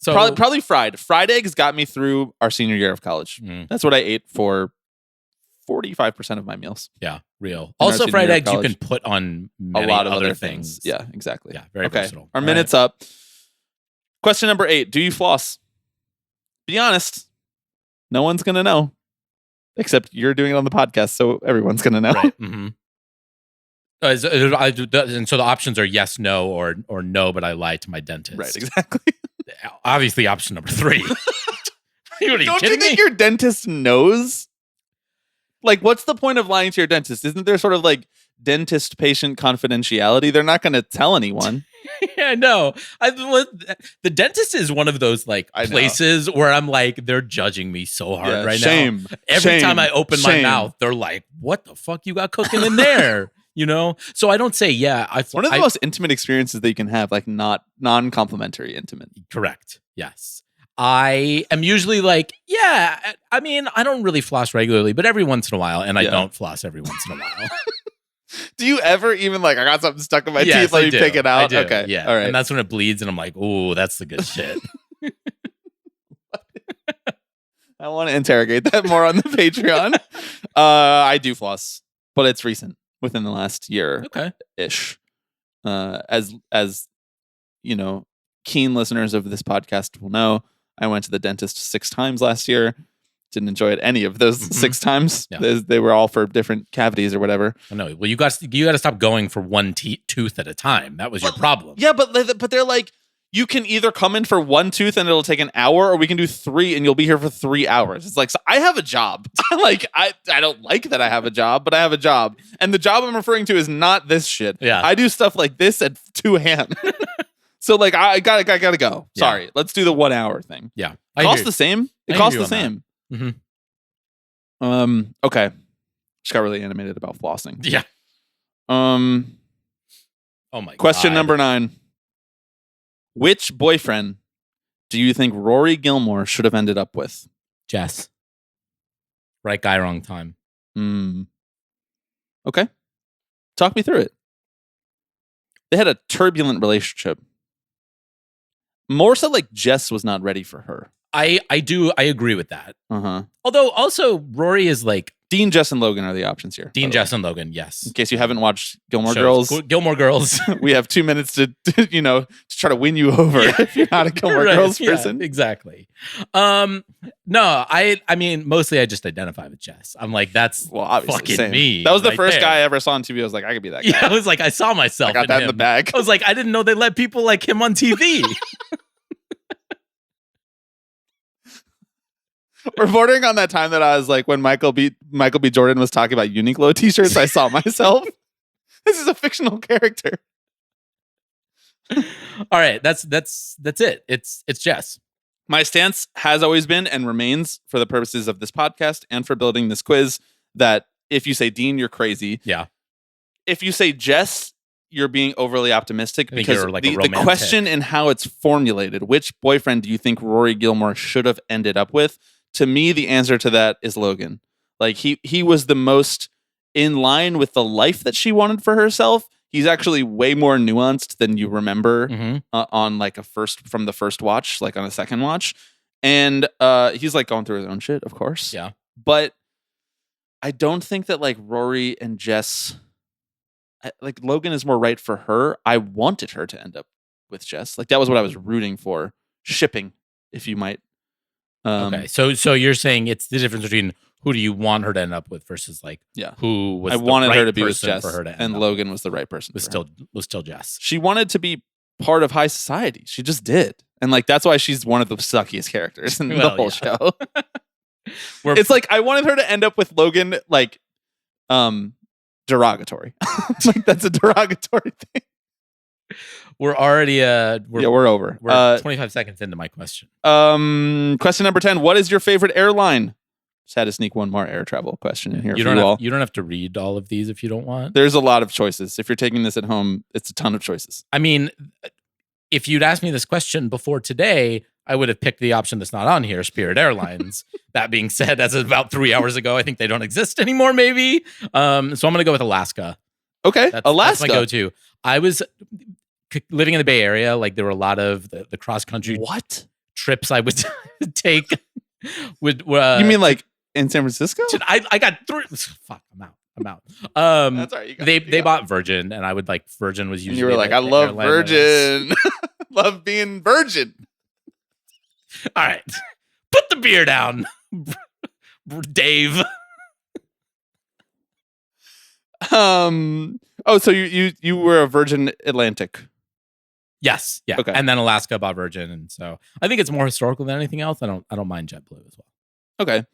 probably fried. Fried eggs got me through our senior year of college. That's what I ate for 45% of my meals. Yeah, real. Also, fried eggs you can put on a lot of other things. Yeah, exactly. Yeah, very versatile. Our minute's up. Question number 8. Do you floss? Be honest. No one's going to know. Except you're doing it on the podcast, so everyone's going to know. Right. Mm-hmm. And so the options are yes, no, or no, but I lied to my dentist. Right, exactly. Obviously, option number 3. Don't you think your dentist knows Like, what's the point of lying to your dentist? Isn't there sort of like dentist-patient confidentiality? They're not going to tell anyone. Yeah, no. The dentist is one of those like places where I'm like, they're judging me so hard right now. Every time I open my mouth, they're like, "What the fuck you got cooking in there?" You know. So I don't say, "Yeah." It's one of the most intimate experiences that you can have, like not non-complimentary intimate. Correct. Yes. I am usually like, yeah. I mean, I don't really floss regularly, but every once in a while, and I don't floss every once in a while. Do you ever even like, I got something stuck in my teeth, let me pick it out? Okay. Yeah. All right. And that's when it bleeds, and I'm like, oh, that's the good shit. I want to interrogate that more on the Patreon. I do floss, but it's recent, within the last year ish. As you know, keen listeners of this podcast will know, I went to the dentist 6 times last year. Didn't enjoy it any of those 6 times. Yeah. They were all for different cavities or whatever. I know. Well, you got to stop going for one tooth at a time. That was your problem. Yeah, but they're like, you can either come in for 1 tooth and it'll take an hour, or we can do 3 and you'll be here for 3 hours. It's like, so I have a job. Like, I don't like that I have a job, but I have a job. And the job I'm referring to is not this shit. Yeah. I do stuff like this at 2 a.m. So like, I gotta go. Yeah. Sorry. Let's do the 1 hour thing. Yeah. It costs the same. It costs the same. Mm-hmm. Okay. Just got really animated about flossing. Yeah. Oh my Question number 9. Which boyfriend do you think Rory Gilmore should have ended up with? Jess. Right guy, wrong time. Okay. Talk me through it. They had a turbulent relationship. More so like Jess was not ready for her. I agree with that. Uh-huh. Although also Rory is like Dean, Jess, and Logan are the options here. Dean, Jess, and Logan, yes. In case you haven't watched Gilmore Girls. Gilmore Girls. We have 2 minutes to try to win you over if you're not a Gilmore Girls person. Yeah, exactly. No, I mean, mostly I just identify with Jess. I'm like, that's fucking same. me. That was the first guy I ever saw on TV. I was like, I could be that guy. Yeah, I was like, I saw myself. I got that in the bag. I was like, I didn't know they let people like him on TV. We're bordering on that time that I was like, when Michael B. Jordan was talking about Uniqlo t-shirts, I saw myself. This is a fictional character. All right, that's it. It's Jess. My stance has always been and remains, for the purposes of this podcast and for building this quiz, that if you say Dean, you're crazy. Yeah. If you say Jess, you're being overly optimistic, because like the question and how it's formulated, which boyfriend do you think Rory Gilmore should have ended up with? To me, the answer to that is Logan. Like, he was the most in line with the life that she wanted for herself. He's actually way more nuanced than you remember on like from the first watch, like on a second watch. And he's like going through his own shit, of course. Yeah. But I don't think that like Rory and Jess, like Logan is more right for her. I wanted her to end up with Jess. Like, that was what I was rooting for. Shipping, if you might. Okay, so you're saying it's the difference between who do you want her to end up with versus like who was I the wanted right her to be with person Jess, for her to end and up Logan was the right person. was still Jess. She wanted to be part of high society. She just did, and like that's why she's one of the suckiest characters in the whole show. It's like I wanted her to end up with Logan, like derogatory. Like, that's a derogatory thing. We're already we're over. We're 25 seconds into my question. Question number 10. What is your favorite airline? Just had to sneak one more air travel question in here. You don't have to read all of these if you don't want. There's a lot of choices. If you're taking this at home, it's a ton of choices. I mean, if you'd asked me this question before today, I would have picked the option that's not on here, Spirit Airlines. That being said, as of about 3 hours ago, I think they don't exist anymore, maybe. So I'm going to go with Alaska. Okay, Alaska. That's my go-to. I was living in the Bay Area. Like, there were a lot of the cross-country trips I would take. You mean like in San Francisco? I got through. Fuck, I'm out. That's all right. They bought Virgin, and I would like Virgin was usually. And you were like, I love Virgin. Love being Virgin. All right, put the beer down, Dave. Oh, so you were a Virgin Atlantic. Yes. Yeah. Okay. And then Alaska bought Virgin, and so I think it's more historical than anything else. I don't mind JetBlue as well. Okay.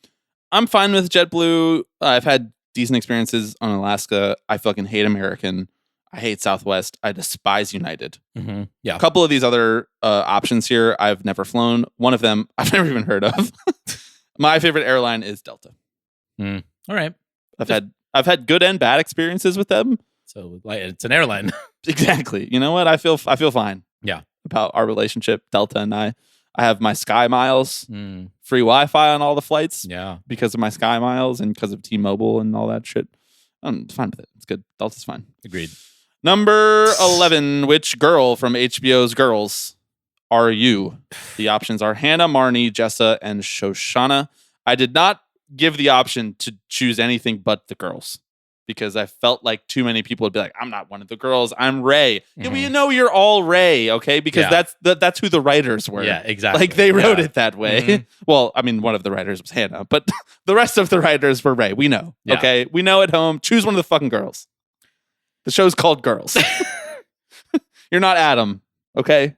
I'm fine with JetBlue. I've had decent experiences on Alaska. I fucking hate American. I hate Southwest. I despise United. Mm-hmm. Yeah. A couple of these other options here I've never flown. One of them I've never even heard of. My favorite airline is Delta. All right. I've had good and bad experiences with them. So like it's an airline. Exactly. You know what? I feel fine. Yeah. About our relationship, Delta and I. I have my Sky Miles, free Wi-Fi on all the flights. Yeah. Because of my Sky Miles and because of T-Mobile and all that shit. I'm fine with it. It's good. Delta's fine. Agreed. Number 11. Which girl from HBO's Girls are you? The options are Hannah, Marnie, Jessa, and Shoshana. I did not give the option to choose anything but the girls because I felt like too many people would be like, I'm not one of the girls. I'm Ray. Yeah, well, you know you're all Ray, okay? Because that's who the writers were. Yeah, exactly. Like they wrote it that way. Well, I mean, one of the writers was Hannah, but the rest of the writers were Ray. We know, okay? We know at home. Choose one of the fucking girls. The show's called Girls. You're not Adam, okay?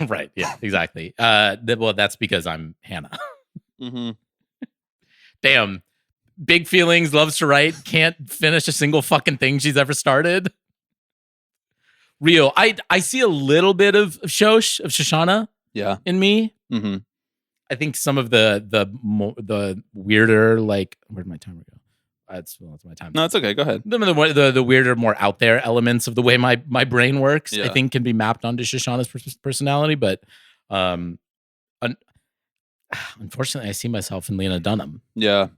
Right. Yeah, exactly. Well, that's because I'm Hannah. Damn. Big feelings, loves to write, can't finish a single fucking thing she's ever started. Real. I see a little bit of Shoshana in me. I think some of the weirder, like, where'd my timer go? That's my time. No, it's okay. Go ahead. The weirder, more out there elements of the way my brain works, I think, can be mapped onto Shoshana's personality. But unfortunately, I see myself in Lena Dunham. Yeah.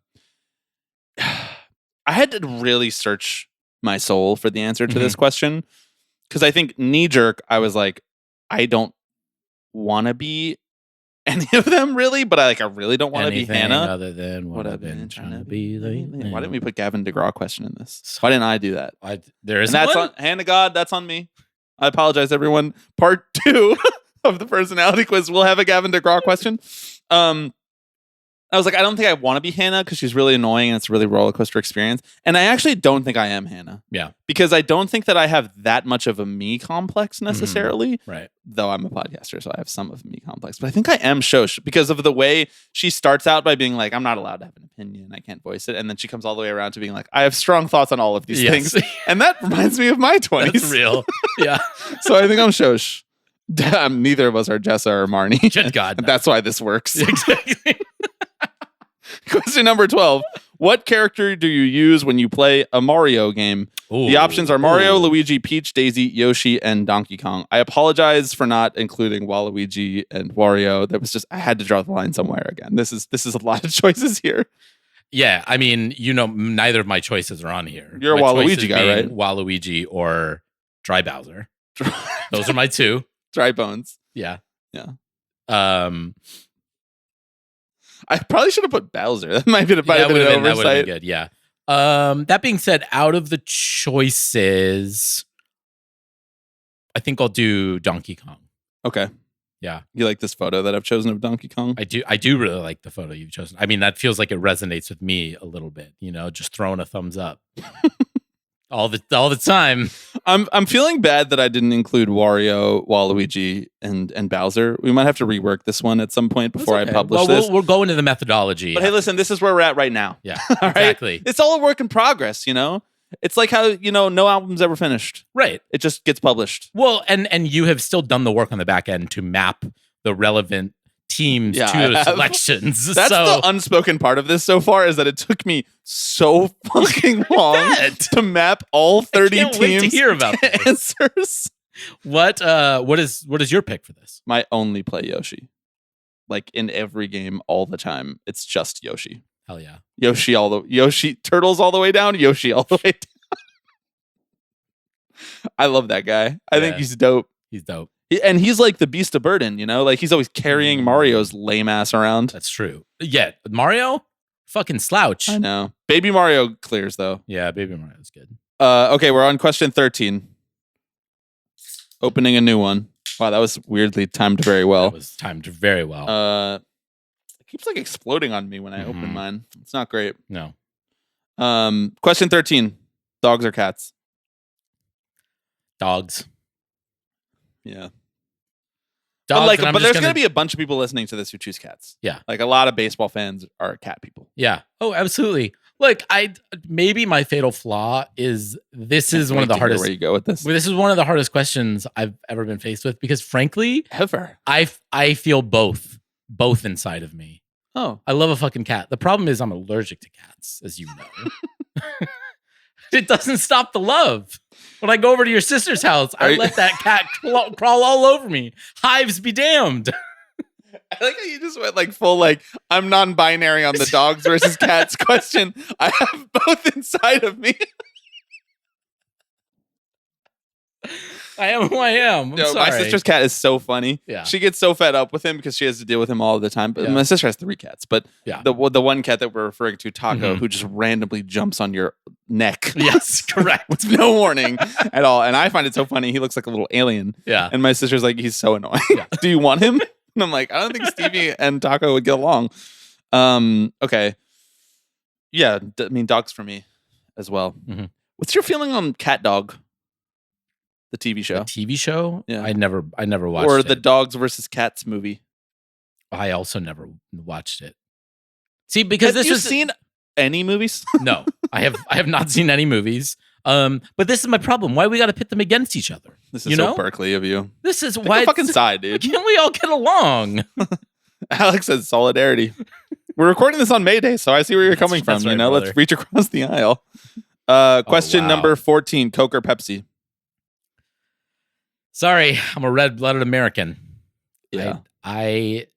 I had to really search my soul for the answer to this question because I think knee jerk, I was like, I don't want to be any of them really, but I really don't want to be Hannah. Other than what I've been trying to be lately. Why didn't we put Gavin DeGraw question in this? Why didn't I do that? There is that's one? on hand to God. That's on me. I apologize, everyone. Part 2 of the personality quiz will have a Gavin DeGraw question. I was like, I don't think I want to be Hannah because she's really annoying and it's a really roller coaster experience. And I actually don't think I am Hannah. Yeah. Because I don't think that I have that much of a me complex necessarily. Right. Though I'm a podcaster, so I have some of a me complex. But I think I am Shosh because of the way she starts out by being like, I'm not allowed to have an opinion. I can't voice it. And then she comes all the way around to being like, I have strong thoughts on all of these things. And that reminds me of my 20s. That's real. Yeah. So I think I'm Shosh. Neither of us are Jessa or Marnie. Good God. No. That's why this works. Exactly. Question number 12. What character do you use when you play a Mario game? Ooh. The options are Mario, Luigi, Peach, Daisy, Yoshi, and Donkey Kong. I apologize for not including Waluigi and Wario. That was just, I had to draw the line somewhere again. This is a lot of choices here. Yeah, I mean, neither of my choices are on here. You're a Waluigi guy, right? Waluigi or Dry Bowser. Those are my two. Dry Bones. Yeah. I probably should have put Bowser. That might have been an oversight. That would have been good, yeah. That being said, out of the choices, I think I'll do Donkey Kong. Okay. Yeah. You like this photo that I've chosen of Donkey Kong? I do really like the photo you've chosen. I mean, that feels like it resonates with me a little bit, just throwing a thumbs up. all the time. I'm feeling bad that I didn't include Wario, Waluigi, and Bowser. We might have to rework this one at some point before I publish this. We'll go into the methodology. But hey, listen, this is where we're at right now. Yeah, all exactly. Right? It's all a work in progress, It's like how, no album's ever finished. Right. It just gets published. Well, and you have still done the work on the back end to map the relevant teams to the selections. That's the unspoken part of this so far is that it took me so fucking long to map all 30 teams. Wait to hear about answers. What is your pick for this? My only play Yoshi. Like in every game all the time. It's just Yoshi. Hell yeah. Yoshi Turtles all the way down, Yoshi all the way down. I love that guy. I think he's dope. He's dope. And he's like the beast of burden, Like he's always carrying Mario's lame ass around. That's true. Yeah, Mario, fucking slouch. I know. Baby Mario clears though. Yeah, Baby Mario's good. Okay, we're on question 13. Opening a new one. Wow, that was weirdly timed very well. That was timed very well. It keeps like exploding on me when I open mine. It's not great. No. Question 13. Dogs or cats? Dogs. Yeah. dogs. Like, and I'm but just there's gonna be a bunch of people listening to this who choose cats. Yeah. Like a lot of baseball fans are cat people. Yeah. Oh, absolutely. Look, maybe my fatal flaw is this is one of the hardest. Where you go with this? This is one of the hardest questions I've ever been faced with because, frankly, I feel both inside of me. Oh, I love a fucking cat. The problem is I'm allergic to cats, as you know. It doesn't stop the love. When I go over to your sister's house, I let that cat crawl all over me. Hives be damned. I like how you just went like full like I'm non-binary on the dogs versus cats question. I have both inside of me. I am who I am. I'm sorry. My sister's cat is so funny. Yeah. She gets so fed up with him because she has to deal with him all the time. But Yeah. my sister has 3 cats. But Yeah. the one cat that we're referring to, Taco, Mhm. who just randomly jumps on your neck. Yes, correct. With no warning at all. And I find it so funny. He looks like a little alien. Yeah. And my sister's like, he's so annoying. Yeah. Do you want him? And I'm like, I don't think Stevie and Taco would get along. Okay. Yeah, I mean, dogs for me as well. Mhm. What's your feeling on Cat Dog, the TV show? The TV show? Yeah. I never watched Or it. the Dogs versus Cats movie? I also never watched it. See, because Have you seen any movies? No, I have not seen any movies. But this is my problem. Why we got to pit them against each other? This is you so know? Berkeley of you. This is Pick why a fucking side, dude. Can't we all get along? Alex says solidarity. We're recording this on May Day, so I see where you're coming from. that's You right, know, brother. let's reach across the aisle. Question wow. number 14: Coke or Pepsi? Sorry, I'm a red-blooded American. Yeah. I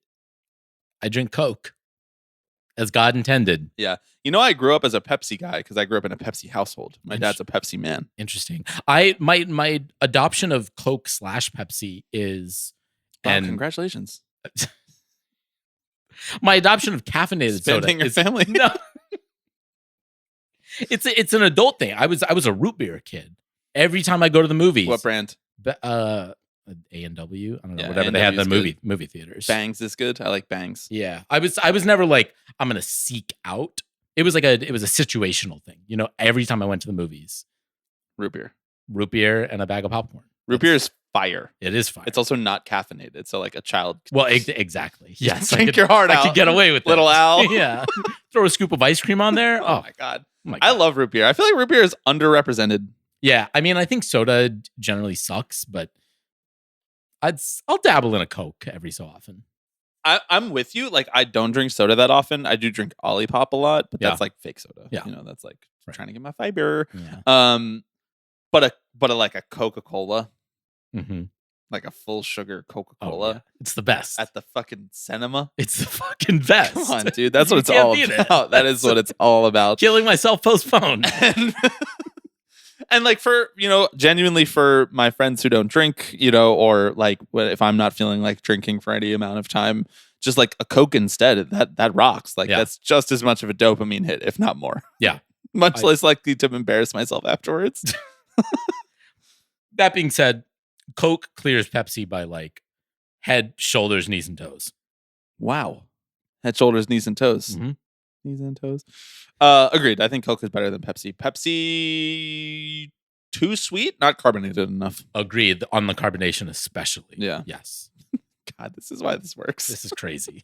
drink Coke as God intended. Yeah. You know, I grew up as a Pepsi guy because I grew up in a Pepsi household. My dad's a Pepsi man. Interesting. My adoption of Coke / Pepsi is Wow, congratulations. my adoption of caffeinated soda. Expanding your is, family. No, it's an adult thing. I was a root beer kid. Every time I go to the movies, What brand? A&W. I don't know, Yeah, whatever they had in A&W the is movie theaters. Bangs is good. I like Bangs. Yeah, I was never like I'm gonna seek out. It was a situational thing. You know, every time I went to the movies, Root beer. root beer and a bag of popcorn. Root beer is fire. It is fine. It's also not caffeinated, so like a child. Well, exactly. Yes, Drink your heart I out. could get away with Little it. Al. Yeah, throw a scoop of ice cream on there. Oh my god. Oh my I God. love root beer. I feel like root beer is underrepresented. Yeah, I mean, I think soda generally sucks, but I'll dabble in a Coke every so often. I'm with you. Like, I don't drink soda that often. I do drink Olipop a lot, but that's Yeah. like fake soda. Yeah. You know, that's like Right. trying to get my fiber. Yeah. But like a Coca-Cola, Mm-hmm. like a full sugar Oh, Coca-Cola yeah. It's the best. at the fucking cinema. It's the fucking best. Come on, dude. That's what You it's can't all beat it. about. That is what it's all about. Killing myself postponed. And like for, you know, genuinely for my friends who don't drink, you know, or like if I'm not feeling like drinking for any amount of time, just like a Coke instead, that rocks. Like Yeah. that's just as much of a dopamine hit, if not more. Yeah. Much less likely to embarrass myself afterwards. That being said, Coke clears Pepsi by like head, shoulders, knees, and toes. Wow. Head, shoulders, knees, and toes. Mhm. Knees and toes. Agreed. I think Coke is better than Pepsi. Pepsi, too sweet, not carbonated enough. Agreed on the carbonation, especially. Yeah. Yes. God, this is why this works. This is crazy.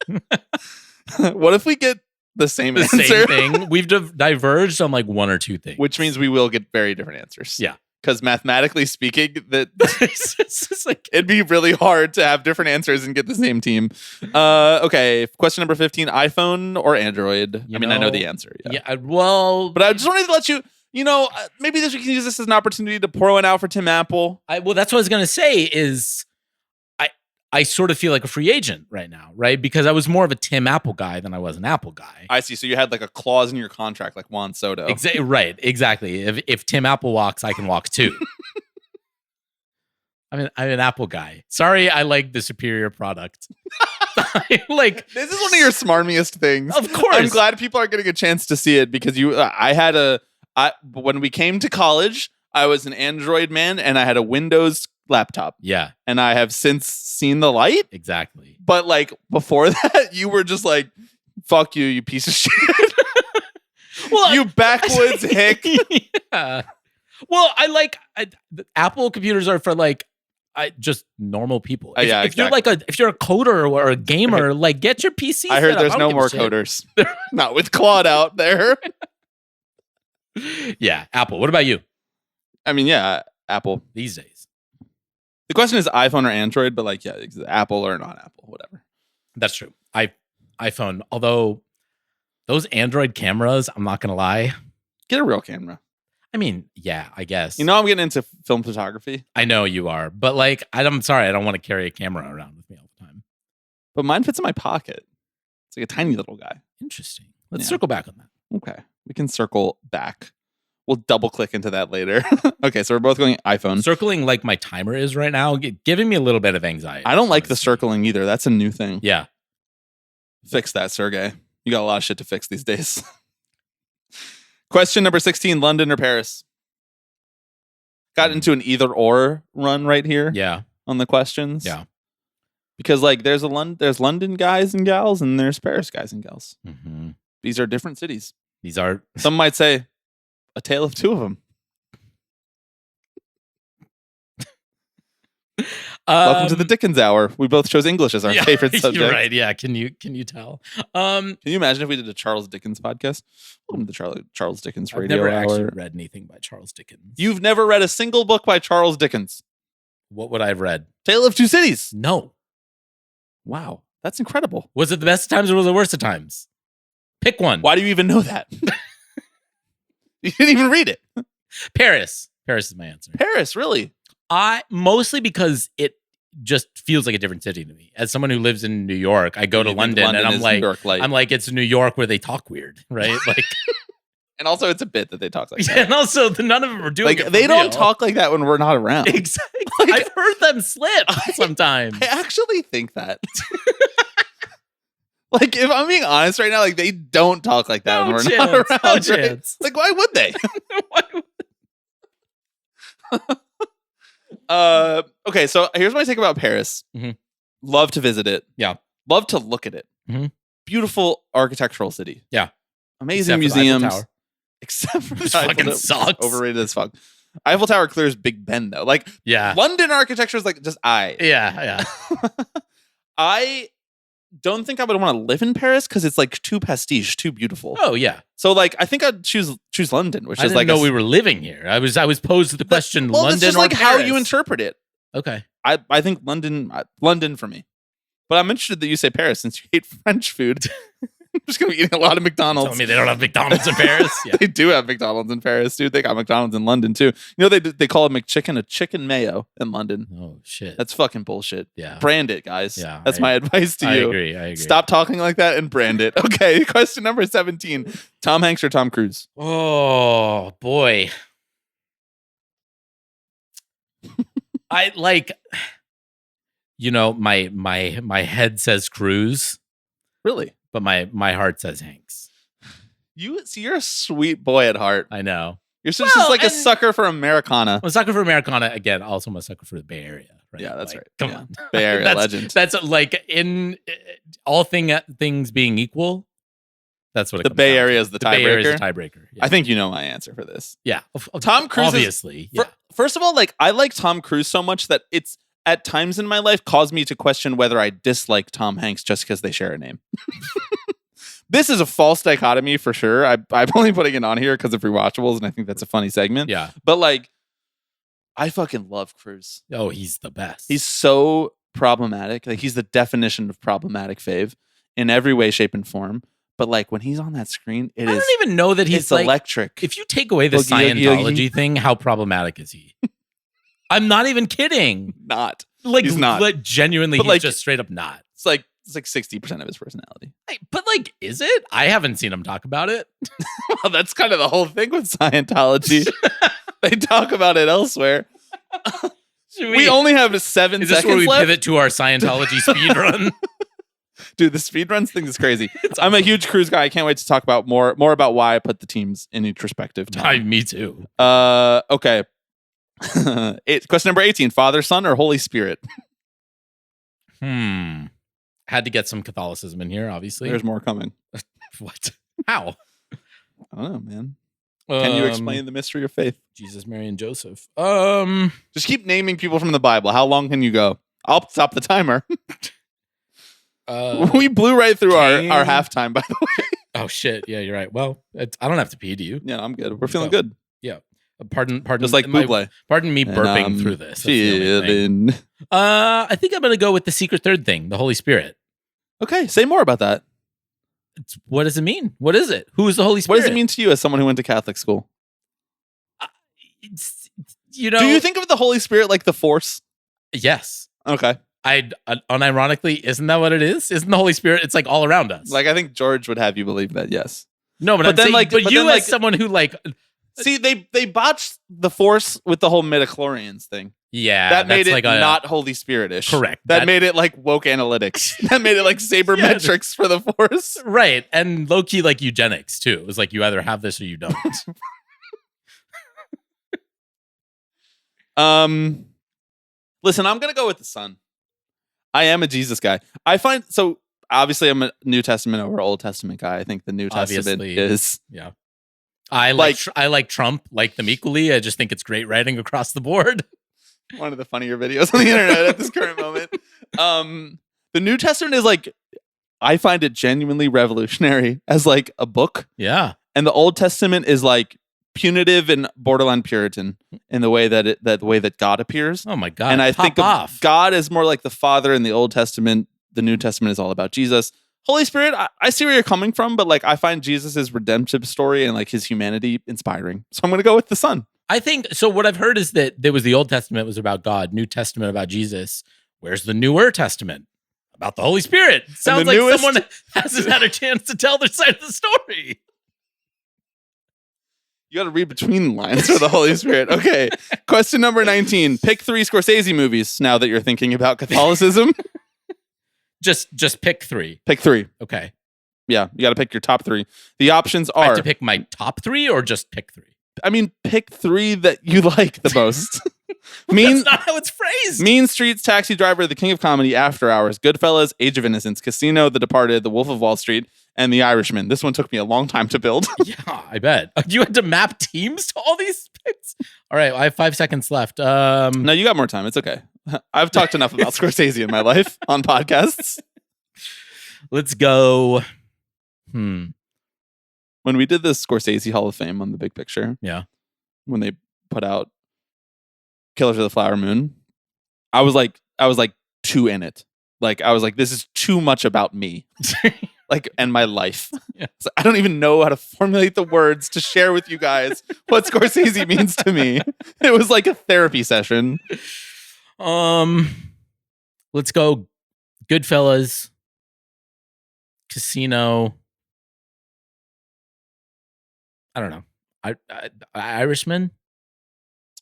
What if we get the same The answer? same thing. We've diverged on like one or two things. Which means we will get very different answers. Yeah. Because mathematically speaking, it's just like it'd be really hard to have different answers and get the same team. Okay. Question number 15, iPhone or Android? I mean, I know the answer. yeah. Well, But I just wanted to let you, you know, maybe we can use this as an opportunity to pour one out for Tim Apple. well, that's what I was gonna say. Is I sort of feel like a free agent right now, right? Because I was more of a Tim Apple guy than I was an Apple guy. I see. So you had like a clause in your contract like Juan Soto. Right, exactly. If Tim Apple walks, I can walk too. I'm an Apple guy. Sorry, I like the superior product. Like This is one of your smarmiest things. Of course. I'm glad people are getting a chance to see it because when we came to college, I was an Android man and I had a Windows laptop. Yeah, And I have since seen the light. exactly. But like before that, you were just like, fuck you, you piece of shit. Well, You backwoods hick. Yeah. Well, Apple computers are for like just normal people. Yeah, if you're like if you're a coder or a gamer, like get your PC. I heard set up. there's I don't no give a more shit. coders. Not with Claude out there. Yeah, Apple. What about you I mean, yeah, Apple. these days? The question is iPhone or Android, but like, yeah, Apple or not Apple, whatever. That's true. iPhone. Although those Android cameras, I'm not gonna lie. Get a real camera. I mean, yeah, I guess. You know, I'm getting into film photography, I know you are, but like, I'm sorry, I don't want to carry a camera around with me all the time. but mine fits in my pocket. It's like a tiny little guy. Interesting. Let's Yeah. circle back on that. Okay, we can circle back. We'll double click into that later. Okay, so we're both going iPhone. Circling like my timer is right now, giving me a little bit of anxiety. I don't like the honestly. circling either. That's a new thing. Yeah. Fix that, Sergey. You got a lot of shit to fix these days. Question number 16, London or Paris? Got into an either or run right here Yeah. on the questions. Yeah. Because like there's London guys and gals and there's Paris guys and gals. Mm-hmm. These are different cities. These are Some might say a tale of two of them. Welcome to the Dickens Hour. We both chose English as our favorite subject. You're right. Yeah. Can you tell? Can you imagine if we did a Charles Dickens podcast? Welcome to the Charles Dickens I've Radio never Hour. actually read anything by Charles Dickens. You've never read a single book by Charles Dickens. What would I have read? Tale of Two Cities. No. Wow, that's incredible. Was it the best of times or was it the worst of times? Pick one. Why do you even know that? You didn't even read it. Paris. Paris is my answer. Paris, really? Mostly because it just feels like a different city to me. As someone who lives in New York, I go to You think London and I'm is like, New York light. I'm like, it's New York where they talk weird, right? Like, and also it's a bit that they talk like that. and also none of them are doing Like it for they don't real. talk like that when we're not around. Exactly. Like, I've heard them slip sometimes. I actually think that. Like, if I'm being honest right now, like they don't talk like that when we're not around. No right? chance. Like, why would they? Okay, so here's my take about Paris. Mhm. Love to visit it. Yeah. Love to look at it. Mhm. Beautiful architectural city. Yeah. Amazing Except for the Eiffel museums. Tower. Except for Which the Eiffel fucking Tower. sucks. Overrated as fuck. Eiffel Tower clears Big Ben though. Like Yeah. London architecture is like just Yeah. I don't think I would want to live in Paris because it's like too pastiche, too beautiful. Oh yeah. So like I think I'd choose London, which I is didn't like know we were living here. I was posed to the question, well, London that's just or like how Paris? you interpret it. Okay. I think London for me. But I'm interested that you say Paris since you hate French food. I'm just gonna be eating a lot of McDonald's. Tell me they don't have McDonald's in Paris. Yeah. They do have McDonald's in Paris, dude. They got McDonald's in London too. You know they call a McChicken a chicken mayo in London. Oh shit. That's fucking bullshit. Yeah. Brand it, guys. Yeah, That's my advice to I you. agree. Stop talking like that and brand it. Okay, question number 17. Tom Hanks or Tom Cruise? Oh boy. I like, you know, my head says Cruise, Really? but my heart says Hanks. You're a sweet boy at heart. I know. You're just Well, like a and- sucker for Americana. I'm a sucker for Americana again. Also, I'm a sucker for the Bay Area. Right? Yeah, that's Like, right. Come Yeah. on, Bay Area that's, legend. That's like in all things being equal. That's what it The comes Bay down Area to. is the Bay Area is tiebreaker? the tiebreaker. Yeah. I think you know my answer for this. Yeah. Tom Cruise is- obviously. Yeah. First of all, like I like Tom Cruise so much that it's at times in my life caused me to question whether I dislike Tom Hanks just because they share a name. This is a false dichotomy for sure. I'm only putting it on here because of rewatchables, and I think that's a funny segment. Yeah. But like, I fucking love Cruise. Oh, he's the best. He's so problematic. Like he's the definition of problematic fave in every way, shape, and form. But like when he's on that screen, I don't even know that he's it's like. electric. If you take away the Boogie, oogie, Scientology oogie. thing, how problematic is he? I'm not even kidding. not. Like, He's not. like, genuinely, But, he's like- just straight up not. It's like 60% of his personality. But like, is it? I haven't seen him talk about it. Well, that's kind of the whole thing with Scientology. They talk about it elsewhere. Should We only have 7 Is this seconds where we left. pivot to our Scientology speed run? Dude, the speedruns thing is crazy. I'm a huge Cruise guy. I can't wait to talk about more about why I put the teams in each respective time. Me too. Okay. Question number 18. Father, Son, or Holy Spirit? Had to get some Catholicism in here, obviously. There's more coming. What? How? I don't know, man. Can you explain the mystery of faith? Jesus, Mary, and Joseph. Just keep naming people from the Bible. How long can you go? I'll stop the timer. We blew right through our halftime, by the way. Oh shit! Yeah, you're right. Well, I don't have to pee. Do you? Yeah, I'm good. We're feeling good. Yeah. Pardon. Just like Buble. Pardon me burping through this. That's the only thing. I think I'm gonna go with the secret third thing, the Holy Spirit. Okay, say more about that. What does it mean? What is it? Who is the Holy Spirit? What does it mean to you as someone who went to Catholic school? You know, do you think of the Holy Spirit like the Force? Yes. Okay. Unironically, isn't that what it is? Isn't the Holy Spirit? It's like all around us. Like I think George would have you believe that. Yes. No, but then you as someone who like. See, they botched the Force with the whole midichlorians thing. Yeah, that made it like not Holy Spirit-ish. Correct. That made it like woke analytics. That made it like sabermetrics for the Force. Right, and low key like eugenics too. It was like you either have this or you don't. Listen, I'm gonna go with the Son. I am a Jesus guy. I find so obviously I'm a New Testament over Old Testament guy. I think the New Testament is I like Trump, like them equally. I just think it's great writing across the board. One of the funnier videos on the internet at this current moment. The New Testament is like, I find it genuinely revolutionary as like a book. Yeah. And the Old Testament is like punitive and borderline Puritan in the way that God appears. Oh my God. And I think of God is more like the Father in the Old Testament. The New Testament is all about Jesus. Holy Spirit, I see where you're coming from, but like I find Jesus' redemptive story and like his humanity inspiring. So I'm going to go with the Son. I think so. What I've heard is that there was the Old Testament was about God, New Testament about Jesus. Where's the Newer Testament about the Holy Spirit? Sounds like someone hasn't had a chance to tell their side of the story. You got to read between the lines for the Holy Spirit. Okay. Question number 19. Pick 3 Scorsese movies now that you're thinking about Catholicism. Just pick 3. Pick 3. Okay. Yeah, you got to pick your top 3. The options are... I have to pick my top 3 or just pick 3? I mean, pick 3 that you like the most. That's not how it's phrased. Mean Streets, Taxi Driver, The King of Comedy, After Hours, Goodfellas, Age of Innocence, Casino, The Departed, The Wolf of Wall Street, and The Irishman. This one took me a long time to build. Yeah, I bet. You had to map teams to all these picks? All right, I have 5 seconds left. No, you got more time. It's okay. I've talked enough about Scorsese in my life on podcasts. Let's go. When we did the Scorsese Hall of Fame on The Big Picture, when they put out Killers of the Flower Moon, I was like too in it. Like I was like, this is too much about me, like and my life. Yeah. So I don't even know how to formulate the words to share with you guys what Scorsese means to me. It was like a therapy session. Let's go. Goodfellas, Casino. I don't know. Irishman.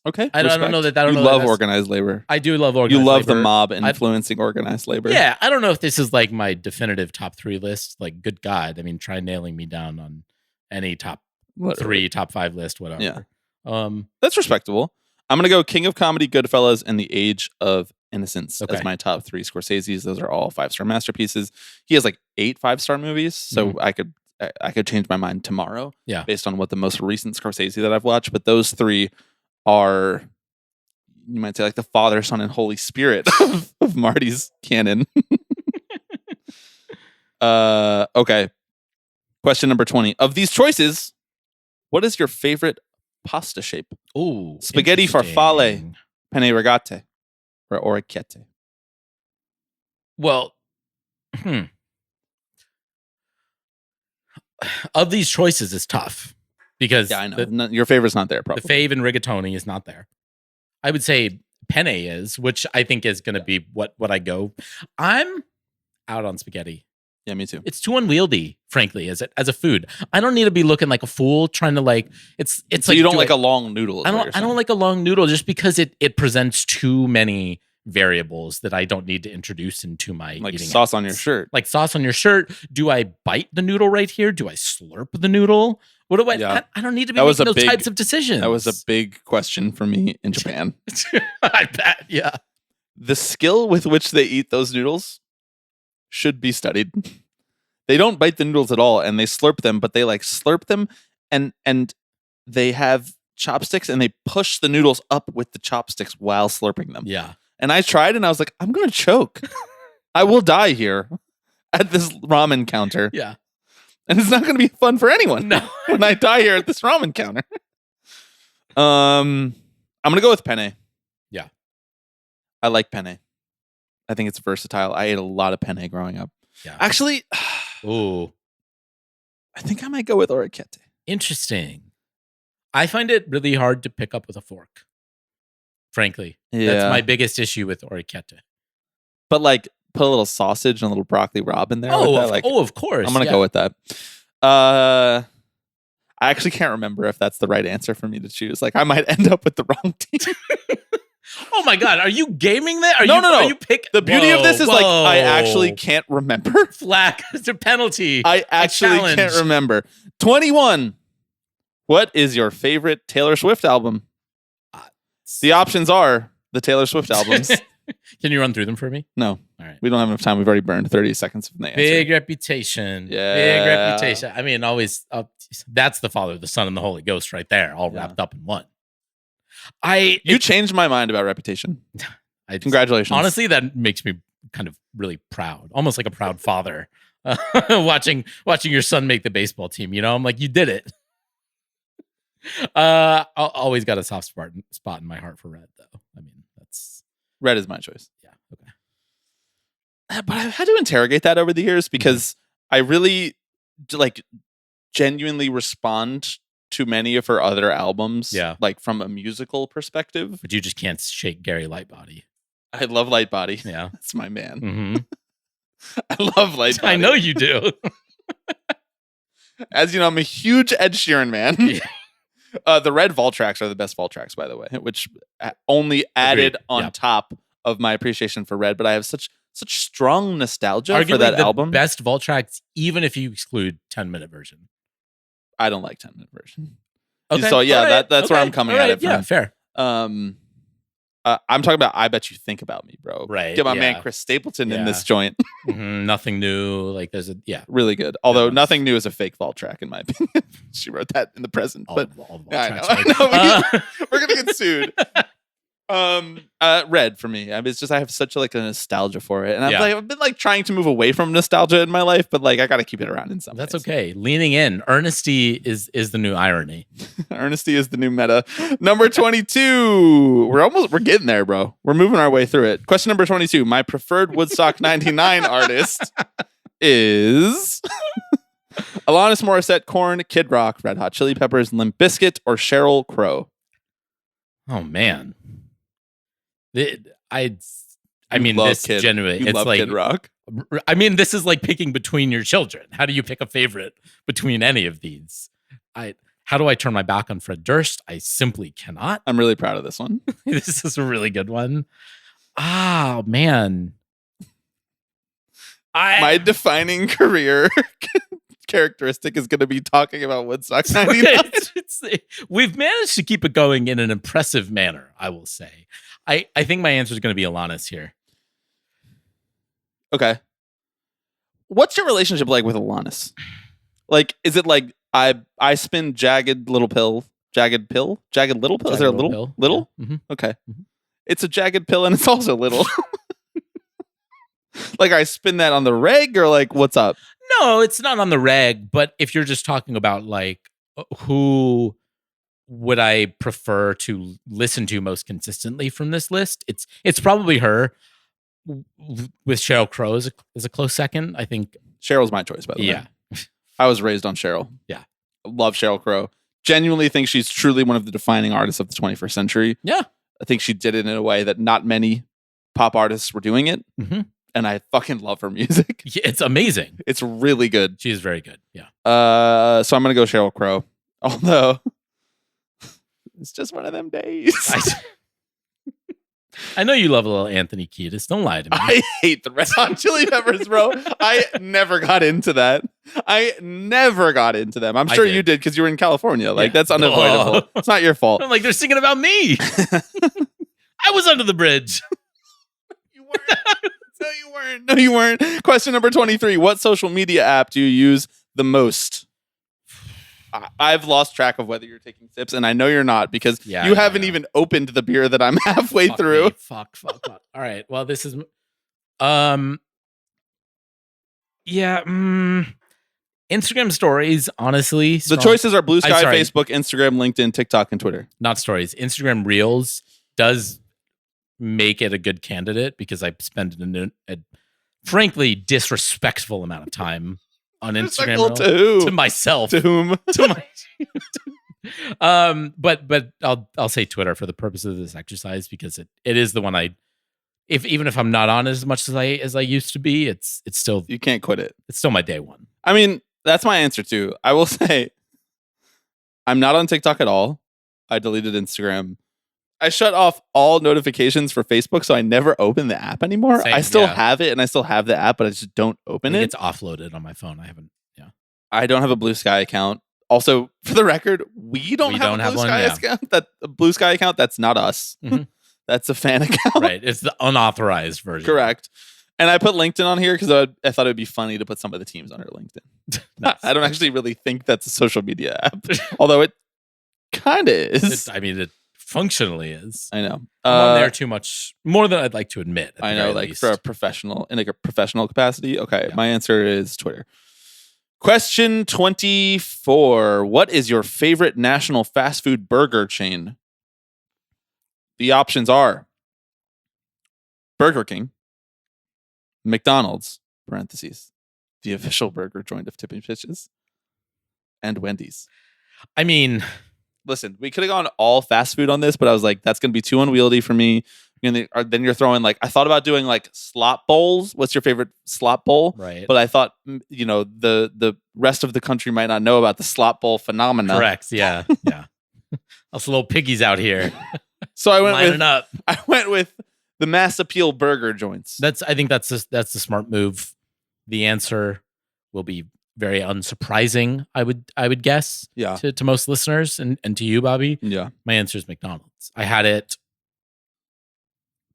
Okay, I don't know that. I don't you know love organized labor. I do love organized. You love labor. the mob influencing organized labor. Yeah, I don't know if this is like my definitive top 3 list. Like, good God, I mean, try nailing me down on any top 3, top 5 list, whatever. Yeah, that's respectable. I'm gonna go King of Comedy, Goodfellas, and The Age of Innocence as my top 3 Scorsese's. Those are all 5-star masterpieces. He has like 8 5-star movies, so I could change my mind tomorrow. Yeah, based on what the most recent Scorsese that I've watched. But those 3 are, you might say, like the Father, Son, and Holy Spirit of Marty's canon. Okay. Question number 20. Of these choices, what is your favorite pasta shape? Ooh, spaghetti farfalle, penne rigate, or orecchiette? Well, of these choices is tough because I know your favorite's not there. Probably the fave and rigatoni is not there. I would say penne is, which I think is going to be what I go. I'm out on spaghetti. Yeah, me too. It's too unwieldy, frankly, as a food. I don't need to be looking like a fool trying to like. It's so like you don't like a long noodle. I don't like a long noodle just because it presents too many variables that I don't need to introduce into my like eating sauce on your shirt. Like sauce on your shirt. Do I bite the noodle right here? Do I slurp the noodle? What do I? Yeah. I don't need to be making those types of decisions. That was a big question for me in Japan. I bet. Yeah. The skill with which they eat those noodles should be studied. They don't bite the noodles at all, and they slurp them, but they like slurp them and they have chopsticks and they push the noodles up with the chopsticks while slurping them. Yeah. And I tried and I was like, I'm going to choke. I will die here at this ramen counter. Yeah. And it's not going to be fun for anyone. No. When I die here at this ramen counter. I'm going to go with penne. Yeah. I like penne. I think it's versatile. I ate a lot of penne growing up. Yeah. Actually, Ooh. I think I might go with orecchiette. Interesting. I find it really hard to pick up with a fork. Frankly. Yeah. That's my biggest issue with orecchiette. But like, put a little sausage and a little broccoli rabe in there. Oh, with that. Like, of course. I'm going to go with that. I actually can't remember if that's the right answer for me to choose. Like, I might end up with the wrong team. Oh my God. Are you gaming that? No. Are you The beauty of this is like, I actually can't remember. Flack. It's a penalty. I actually can't remember. 21. What is your favorite Taylor Swift album? The options are the Taylor Swift albums. Can you run through them for me? No. All right. We don't have enough time. We've already burned 30 seconds from the answer. Big Reputation. Yeah. Big Reputation. I mean, always, that's the Father, the Son, and the Holy Ghost right there, all wrapped up in one. You changed my mind about Reputation. Congratulations. Honestly, that makes me kind of really proud, almost like a proud father, watching your son make the baseball team. You know, I'm like, you did it. I always got a soft spot in my heart for Red, though. I mean, that's Red is my choice. Yeah. Okay. But I've had to interrogate that over the years because I really like genuinely respond to many of her other albums. Yeah. Like from a musical perspective. But you just can't shake Gary Lightbody. I love Lightbody. Yeah. That's my man. Mm-hmm. I love Lightbody. I know you do. As you know, I'm a huge Ed Sheeran man. Yeah. The red vault tracks are the best vault tracks, by the way, which only added on top of my appreciation for Red. But I have such strong nostalgia Arguably for that the album. Best vault tracks, even if you exclude 10-minute version. I don't like 10-minute version. Okay. So yeah, right. that's where I'm coming at it from. Yeah, fair. I'm talking about I Bet You Think About Me, bro. Right. Get my man Chris Stapleton in this joint. Nothing new. Like there's really good. Although Nothing New is a fake vault track in my opinion. She wrote that in the present. All but vault I tracks, know. right? We're gonna get sued. Red for me. I mean, it's just I have such a nostalgia for it, and I've been trying to move away from nostalgia in my life, but I got to keep it around in some. That's ways. okay. Leaning in, earnesty is the new irony. Earnesty is the new meta. Number 22. We're getting there, bro. We're moving our way through it. Question number 22. My preferred Woodstock 99 artist is Alanis Morissette, Korn, Kid Rock, Red Hot Chili Peppers, Limp Bizkit, or Sheryl Crow. Oh man. I mean, love this Kid. genuinely, You it's love like, Kid Rock. I mean, this is like picking between your children. How do you pick a favorite between any of these? How do I turn my back on Fred Durst? I simply cannot. I'm really proud of this one. This is a really good one. Oh man. My defining career characteristic is going to be talking about Woodstock 99. We've managed to keep it going in an impressive manner, I will say. I think my answer is going to be Alanis here. Okay. What's your relationship like with Alanis? Is it like I spin jagged little pill? Is there a little pill? Little? Yeah. Mm-hmm. Okay. Mm-hmm. It's a jagged pill and it's also little. I spin that on the reg or what's up? No, it's not on the reg, but if you're just talking about who would I prefer to listen to most consistently from this list, it's probably her. With Sheryl Crow is a close second. I think Cheryl's my choice, by the way. Yeah. I was raised on Sheryl. Yeah. Love Sheryl Crow. Genuinely think she's truly one of the defining artists of the 21st century. Yeah. I think she did it in a way that not many pop artists were doing it. Mm-hmm. And I fucking love her music. Yeah, it's amazing. It's really good. She is very good. Yeah. So I'm going to go Sheryl Crow. Although it's just one of them days. I know you love a little Anthony Kiedis. Don't lie to me. I hate the Red Hot Chili Peppers, bro. I never got into that. I'm sure you did because you were in California. That's unavoidable. It's not your fault. I'm like, they're singing about me. I was under the bridge. You weren't. No, you weren't. Question number 23. What social media app do you use the most? I've lost track of whether you're taking sips, and I know you're not because Yeah, you yeah, haven't yeah. even opened the beer that I'm halfway Fuck through. me. Fuck. All right. Well, this is yeah. Instagram stories, honestly. The choices are Blue Sky, sorry. Facebook, Instagram, LinkedIn, TikTok, and Twitter. Not stories. Instagram Reels does make it a good candidate because I spend a frankly disrespectful amount of time on Instagram. Respectful to who? To myself. To whom? To my but I'll say Twitter for the purpose of this exercise because it is the one even if I'm not on as much as I used to be, it's still You can't quit it. it's still my day one. I mean, that's my answer too. I will say I'm not on TikTok at all. I deleted Instagram. I shut off all notifications for Facebook, so I never open the app anymore. Same, I still yeah. have it and I still have the app, but I just don't open it. It's offloaded on my phone. I haven't. Yeah. I don't have a Blue Sky account. Also, for the record, we don't have a Blue one, Sky yeah. account. That a Blue Sky account, that's not us. Mhm. That's a fan account. Right. It's the unauthorized version. Correct. And I put LinkedIn on here because I thought it would be funny to put some of the teams under LinkedIn. Nice. I don't actually really think that's a social media app, although it kind of is. It functionally is. I know. I'm on there too much, more than I'd like to admit. at I the know, very like least. for a professional, in like a professional capacity. Okay, Yeah. my answer is Twitter. Question 24. What is your favorite national fast food burger chain? The options are Burger King, McDonald's, parentheses, the official burger joint of Tipping Pitches, and Wendy's. I mean, Listen, we could have gone all fast food on this, but I was like, that's going to be too unwieldy for me. And then you're throwing like, I thought about doing like slop bowls. What's your favorite slop bowl? right. But I thought, the rest of the country might not know about the slop bowl phenomenon. Correct. Yeah. Yeah. Us little piggies out here So I lining up. went with the mass appeal burger joints. I think that's the smart move. The answer will be very unsurprising, I would guess, Yeah. to most listeners and to you, Bobby. Yeah. My answer is McDonald's. I had it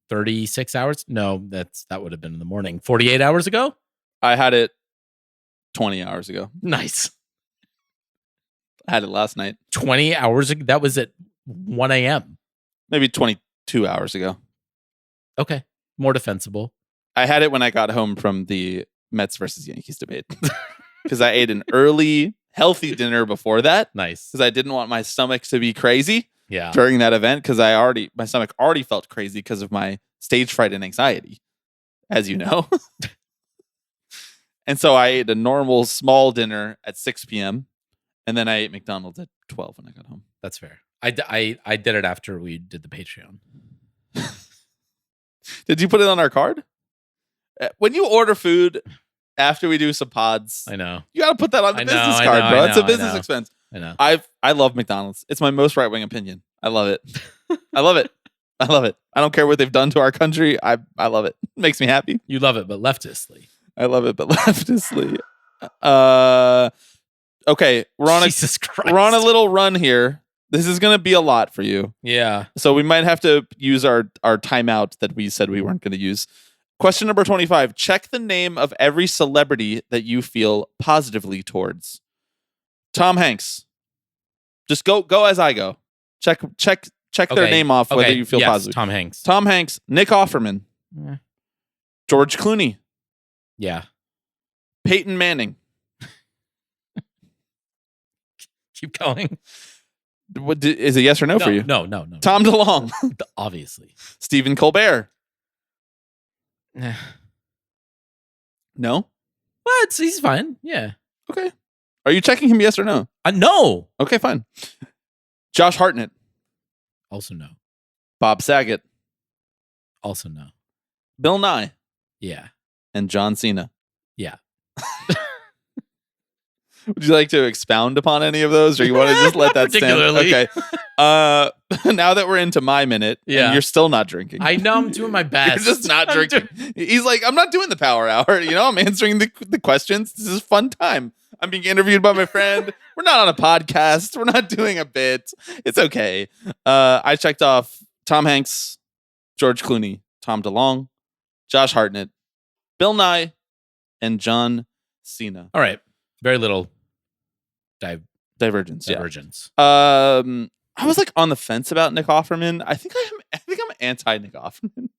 36 hours. No, that would have been in the morning. 48 hours ago. I had it 20 hours ago. Nice. I had it last night. 20 hours ago. That was at 1 a.m. Maybe 22 hours ago. Okay. More defensible. I had it when I got home from the Mets versus Yankees debate. Because I ate an early, healthy dinner before that. Nice. Because I didn't want my stomach to be crazy Yeah. during that event. Because my stomach already felt crazy because of my stage fright and anxiety, as you know. And so I ate a normal small dinner at 6 p.m. And then I ate McDonald's at 12 when I got home. That's fair. I did it after we did the Patreon. Did you put it on our card? When you order food after we do some pods, I know. you got to put that on the I know, business I card, know, bro. I It's a know, I business know. expense. I know. I love McDonald's. It's my most right wing opinion. I love it. I love it. I love it. I don't care what they've done to our country. I love it. It makes me happy. You love it, but leftistly. I love it, but leftistly. Okay, Jesus Christ. we're on a little run here. This is gonna be a lot for you. Yeah. So we might have to use our timeout that we said we weren't going to use. Question number 25. Check the name of every celebrity that you feel positively towards. Tom Hanks. Just go as I go. Check their Okay, name off whether okay, you feel yes, positive. Tom Hanks. Tom Hanks, Nick Offerman, Eh. George Clooney, Yeah. Peyton Manning. Keep going. Is it yes or no for you? No. Tom DeLonge, Obviously. Stephen Colbert. Eh. No? What? He's fine. Yeah. Okay. Are you checking him yes or no? No. Okay, fine. Josh Hartnett, Also no. Bob Saget, Also no. Bill Nye, Yeah. and John Cena. Yeah. Would you like to expound upon any of those, or you want to just let that stand? Particularly. Okay. Now that we're into my minute, Yeah. and you're still not drinking. I know I'm doing my best. You're just not I'm drinking. He's like, I'm not doing the power hour. I'm answering the questions. This is a fun time. I'm being interviewed by my friend. We're not on a podcast. We're not doing a bit. It's okay. I checked off Tom Hanks, George Clooney, Tom DeLonge, Josh Hartnett, Bill Nye, and John Cena. All right. Very little Divergence. Yeah. Divergence. I was like on the fence about Nick Offerman. I think I'm anti Nick Offerman.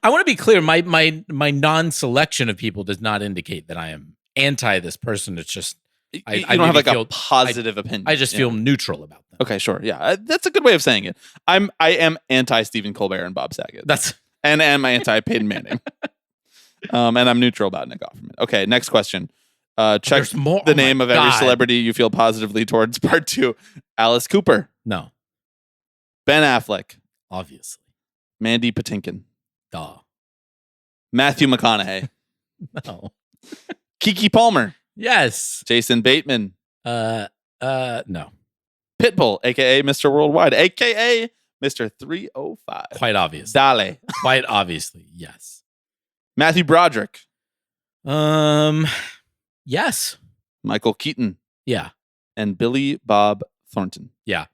I want to be clear. My non-selection of people does not indicate that I am anti this person. It's just You I don't have maybe like a positive opinion. I just Yeah. feel neutral about them. Okay, sure. Yeah, that's a good way of saying it. I am anti Stephen Colbert and Bob Saget. That's and I'm anti Peyton Manning. And I'm neutral about Nick Offerman. Okay, next question. Check There's more. the Oh my name of every God. celebrity you feel positively towards. Part 2. Alice Cooper, No, Ben Affleck, obviously. Mandy Patinkin, Duh. Matthew McConaughey, No. Keke Palmer, Yes. Jason Bateman, No. Pitbull, aka Mr. Worldwide, aka Mr. 305. Quite obvious. Dale, Quite obviously. Yes. Matthew Broderick, Yes. Michael Keaton, Yeah. and Billy Bob Thornton. Yeah.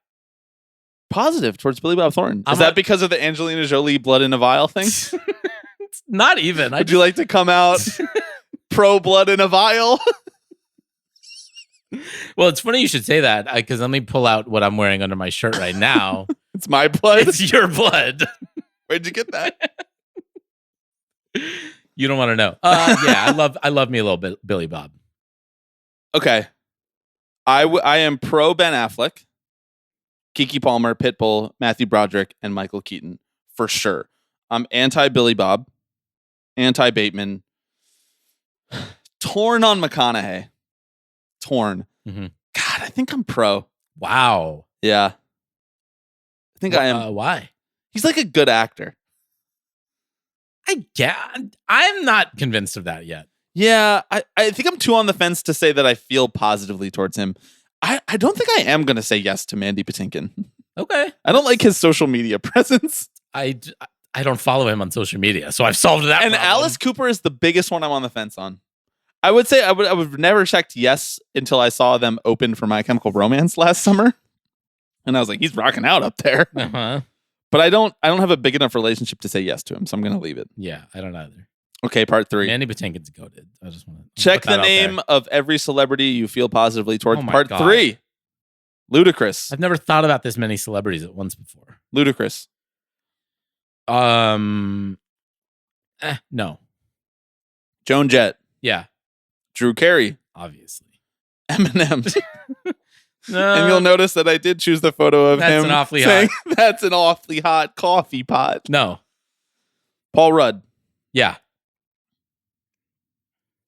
Positive towards Billy Bob Thornton. I'm Is that not- because of the Angelina Jolie blood in a vial thing? It's not even. Would you like to come out pro blood in a vial? Well, it's funny you should say that because let me pull out what I'm wearing under my shirt right now. It's my blood. It's your blood. Where'd you get that? You don't want to know. Yeah, I love me a little bit Billy Bob. Okay. I am pro Ben Affleck, Keke Palmer, Pitbull, Matthew Broderick, and Michael Keaton for sure. I'm anti Billy Bob, anti Bateman, torn on McConaughey. Torn. Mhm. God, I think I'm pro. Wow. Yeah. I think I am. Why? He's like a good actor. I'm not convinced of that yet. Yeah, I think I'm too on the fence to say that I feel positively towards him. I don't think I am going to say yes to Mandy Patinkin. Okay. I don't like his social media presence. I don't follow him on social media, so I've solved that. And problem. Alice Cooper is the biggest one I'm on the fence on. I would say I would never checked yes until I saw them open for My Chemical Romance last summer. And I was like, he's rocking out up there. Uh-huh. But I don't have a big enough relationship to say yes to him, so I'm going to leave it. Yeah, I don't either. Okay, part 3. Mandy Patinkin's goated. I just want to Check the name of every celebrity you feel positively towards. Oh my Part God. 3. Ludacris. I've never thought about this many celebrities at once before. Ludacris. No. Joan Jett. Yeah, Drew Carey. obviously. Eminem. No. And you'll notice that I did choose the photo of That's him an awfully saying, that's an awfully hot coffee pot. No. Paul Rudd. Yeah.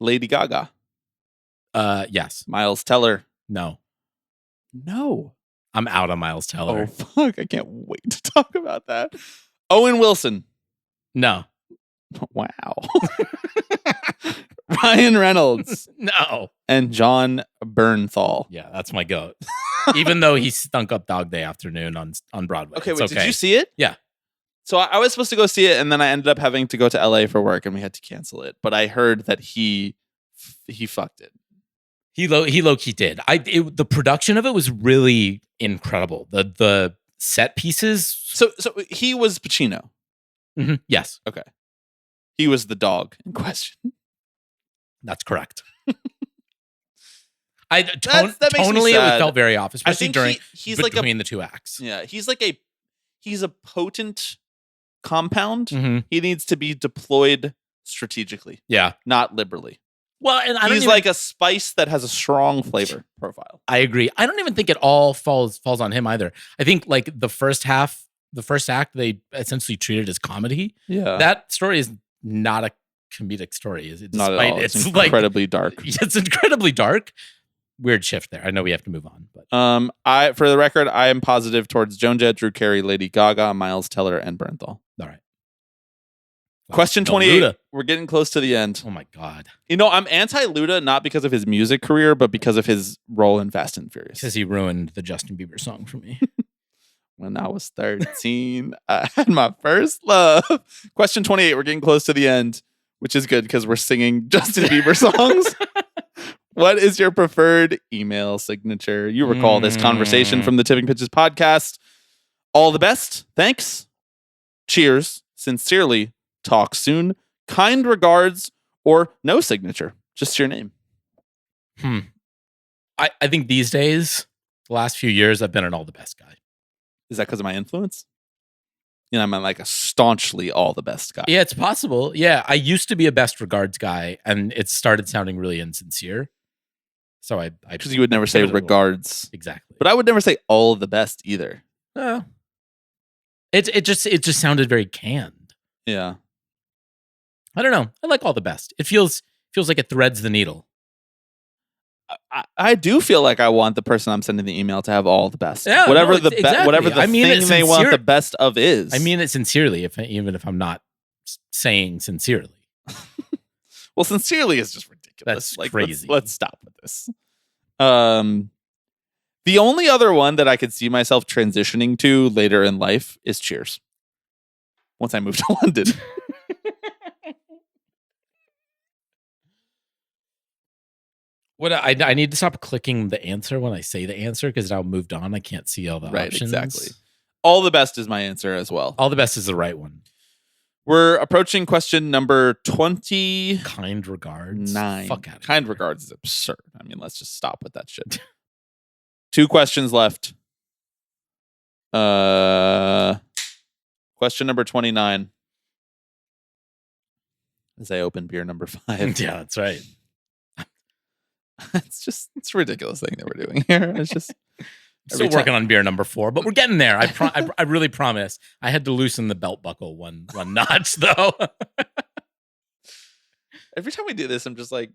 Lady Gaga. Yes. Miles Teller. No. No. I'm out on Miles Oh, Teller. fuck. I can't wait to talk about that. Owen Wilson. No. Wow. Ryan Reynolds. No. And John Bernthal. Yeah, that's my goat. Even though he stunk up Dog Day Afternoon on Broadway. Okay, It's wait, did you see it? Yeah. So I was supposed to go see it, and then I ended up having to go to LA for work, and we had to cancel it. But I heard that he fucked it. He low key did. The production of it was really incredible. The set pieces. So he was Pacino. Yes, He was the dog in question. that's correct. That makes me tonally sad. it felt very off, I especially think during he's like between the two acts. yeah, he's a potent compound. Mhm. He needs to be deployed strategically, Yeah. not liberally. Well, and He's like a spice that has a strong flavor profile. I agree. I don't even think it all falls on him either. I think like the first act, they essentially treated as comedy. Yeah, That story is not a comedic story. Is it? not at all. It's like incredibly dark. it's incredibly dark. Weird shift there. I know we have to move on, but For the record, I am positive towards Joan Jett, Drew Carey, Lady Gaga, Miles Teller, and Bernthal. all right. Wow. Question No, 28. Luda. We're getting close to the end. Oh my god. You know, I'm anti-Luda not because of his music career, but because of his role in Fast and Furious. Because he ruined the Justin Bieber song for me. When I was 13, I had my first love. Question 28. We're getting close to the end, which is good because we're singing Justin Bieber songs. What is your preferred email signature? You recall this conversation from the Tipping Pitches podcast. All the best. Thanks. Cheers. Sincerely. Talk soon. Kind regards, or no signature. Just your name. I think these days, the last few years, I've been an all the best guy. Is that because of my influence? You know, I'm like a staunchly all the best guy. Yeah, it's possible. Yeah, I used to be a best regards guy, and it started sounding really insincere. So I because you would never say regards. Exactly. But I would never say all the best either. Oh. It just sounded very canned. Yeah. I don't know. I like all the best. It feels like it threads the needle. I do feel like I want the person I'm sending the email to have all the best. Yeah, whatever no, exactly. whatever the thing they want the best of is. I mean it sincerely, even if I'm not saying sincerely. Well, sincerely is just ridiculous. That's crazy. Let's stop with this. The only other one that I could see myself transitioning to later in life is Cheers. Once I move to London. What I need to stop clicking the answer when I say the answer because now moved on. I can't see all the options. Exactly. All the best is my answer as well. All the best is the right one. We're approaching question number 20. Kind regards. 9. Fuck out of Kind here. regards is absurd. I mean, let's just stop with that shit. 2 questions left. Question number 29. As I open beer number 5. Yeah, that's right. It's a ridiculous thing that we're doing here. It's just still working on beer number 4, but we're getting there. I really promise. I had to loosen the belt buckle one notch though. Every time we do this, I'm just like,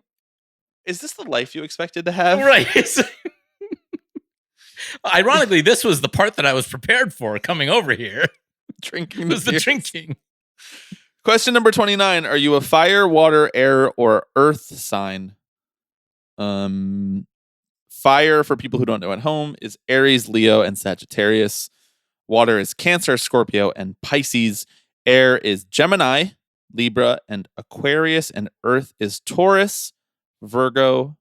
is this the life you expected to have? Right. Ironically, this was the part that I was prepared for coming over here. Drinking was the drinking. Question number 29. Are you a fire, water, air, or earth sign? Fire, for people who don't know at home, is Aries, Leo, and Sagittarius. Water is Cancer, Scorpio, and Pisces. Air is Gemini, Libra, and Aquarius. And earth is Taurus, Virgo,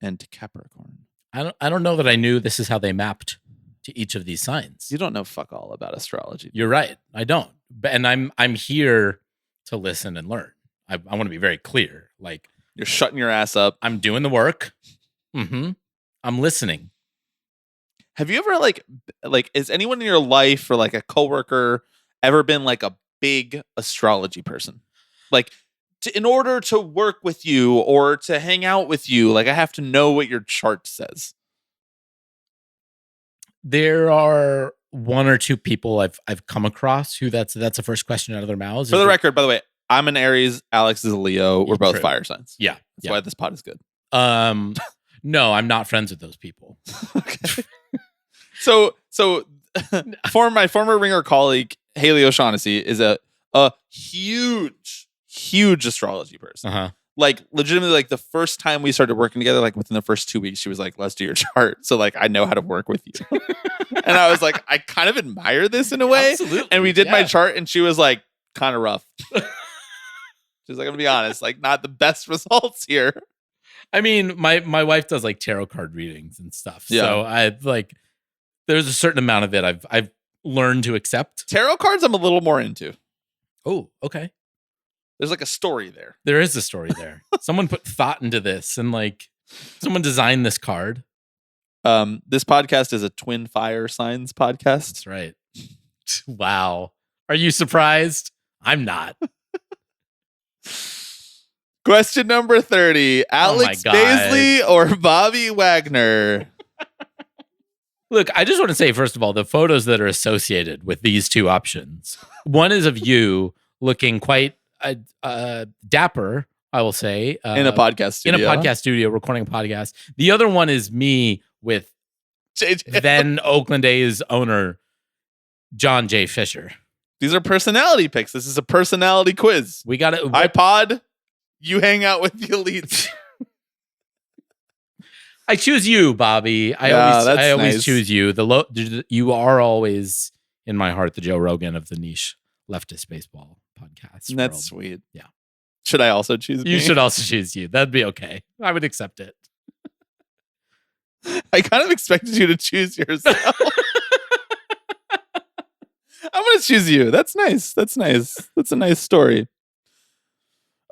and Capricorn. I don't know that I knew this is how they mapped to each of these signs. You don't know fuck all about astrology. You're right. I don't. And I'm here to listen and learn. I want to be very clear. Like, you're shutting your ass up. I'm doing the work. Mm-hmm. I'm listening. Have you ever like is anyone in your life or like a coworker ever been like a big astrology person? Like, in order to work with you or to hang out with you, like I have to know what your chart says. There are 1 or 2 people I've come across who that's the first question out of their mouths. For the record, by the way, I'm an Aries. Alex is a Leo. We're both fire signs. Yeah, that's why this pod is good. No, I'm not friends with those people. Okay. So my former Ringer colleague Haley O'Shaughnessy is a huge astrology person. Uh-huh. Like legitimately, like the first time we started working together, like within the first 2 weeks, she was like, "Let's do your chart." So like, I know how to work with you. And I was like, I kind of admire this in a way. Absolutely. And we did my chart, and she was like, kind of rough. She's like, I'm gonna be honest, like not the best results here. I mean, my wife does like tarot card readings and stuff. Yeah. So I like there's a certain amount of it I've learned to accept. Tarot cards I'm a little more into. Oh, okay. There's like a story there. There is a story there. Someone put thought into this and like someone designed this card. This podcast is a twin fire signs podcast. That's right. Wow. Are you surprised? I'm not. Question number 30. Alex Baisley or Bobby Wagner? Look, I just want to say, first of all, the photos that are associated with these 2 options. One is of you looking quite dapper, I will say. In a podcast studio. In a podcast studio, recording a podcast. The other one is me with then Oakland A's owner, John J. Fisher. These are personality picks. This is a personality quiz. We got it. iPod, you hang out with the elites. I choose you, Bobby. I always choose you. You are always in my heart the Joe Rogan of the niche leftist baseball podcast. That's world. sweet. Yeah. Should I also choose me? You should also choose you. That'd be okay. I would accept it. I kind of expected you to choose yourself. I'm going to choose you. That's nice. That's nice. That's a nice story.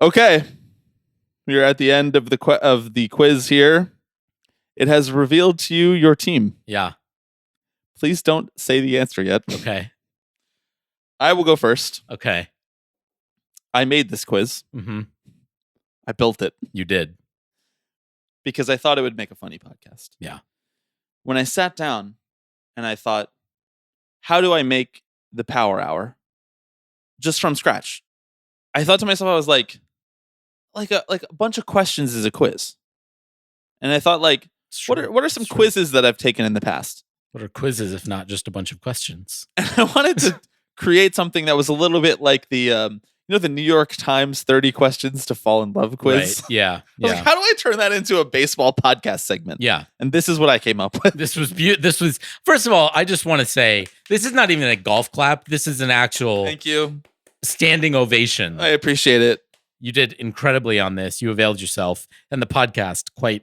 Okay. We're at the end of the quiz here. It has revealed to you your team. Yeah. Please don't say the answer yet. Okay. I will go first. Okay. I made this quiz. Mm-hmm. I built it You did. because I thought it would make a funny podcast. Yeah. When I sat down and I thought, how do I make the Power Hour just from scratch? I thought to myself, I was like a bunch of questions is a quiz. And I thought, like, what are some quizzes that I've taken in the past? What are quizzes if not just a bunch of questions? And I wanted to create something that was a little bit like the the New York Times 30 questions to fall in love quiz. Right. Yeah. I was like, how do I turn that into a baseball podcast segment? Yeah. And this is what I came up with. This was first of all, I just want to say this is not even a golf clap. This is an actual Thank you. standing ovation. I appreciate it. You did incredibly on this. You availed yourself and the podcast quite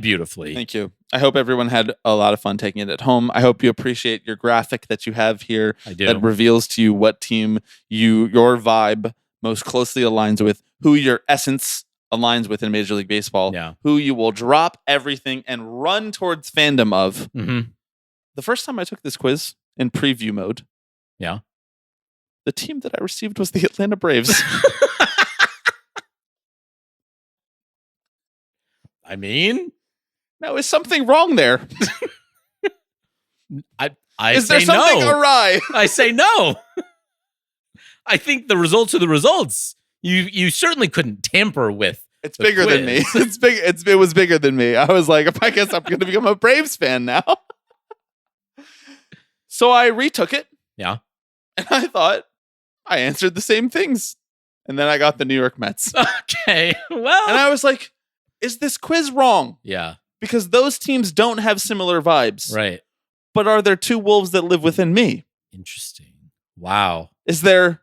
beautifully. Thank you. I hope everyone had a lot of fun taking it at home. I hope you appreciate your graphic that you have here. I do. That reveals to you what team your vibe most closely aligns with, who your essence aligns with in Major League Baseball, Yeah. who you will drop everything and run towards fandom of. Mm-hmm. The first time I took this quiz in preview mode, Yeah. the team that I received was the Atlanta Braves. I mean, Now, is something wrong there? I Is say there something no. awry? I say no. I think the results are the results. You certainly couldn't tamper with. It's the bigger than me. quiz. It's big. It was bigger than me. I was like, I guess I'm going to become a Braves fan now. So I retook it. Yeah. And I thought I answered the same things. And then I got the New York Mets. Okay. Well. And I was like, is this quiz wrong? Yeah. Because those teams don't have similar vibes. Right. But are there two wolves that live within me? Interesting. Wow. Is there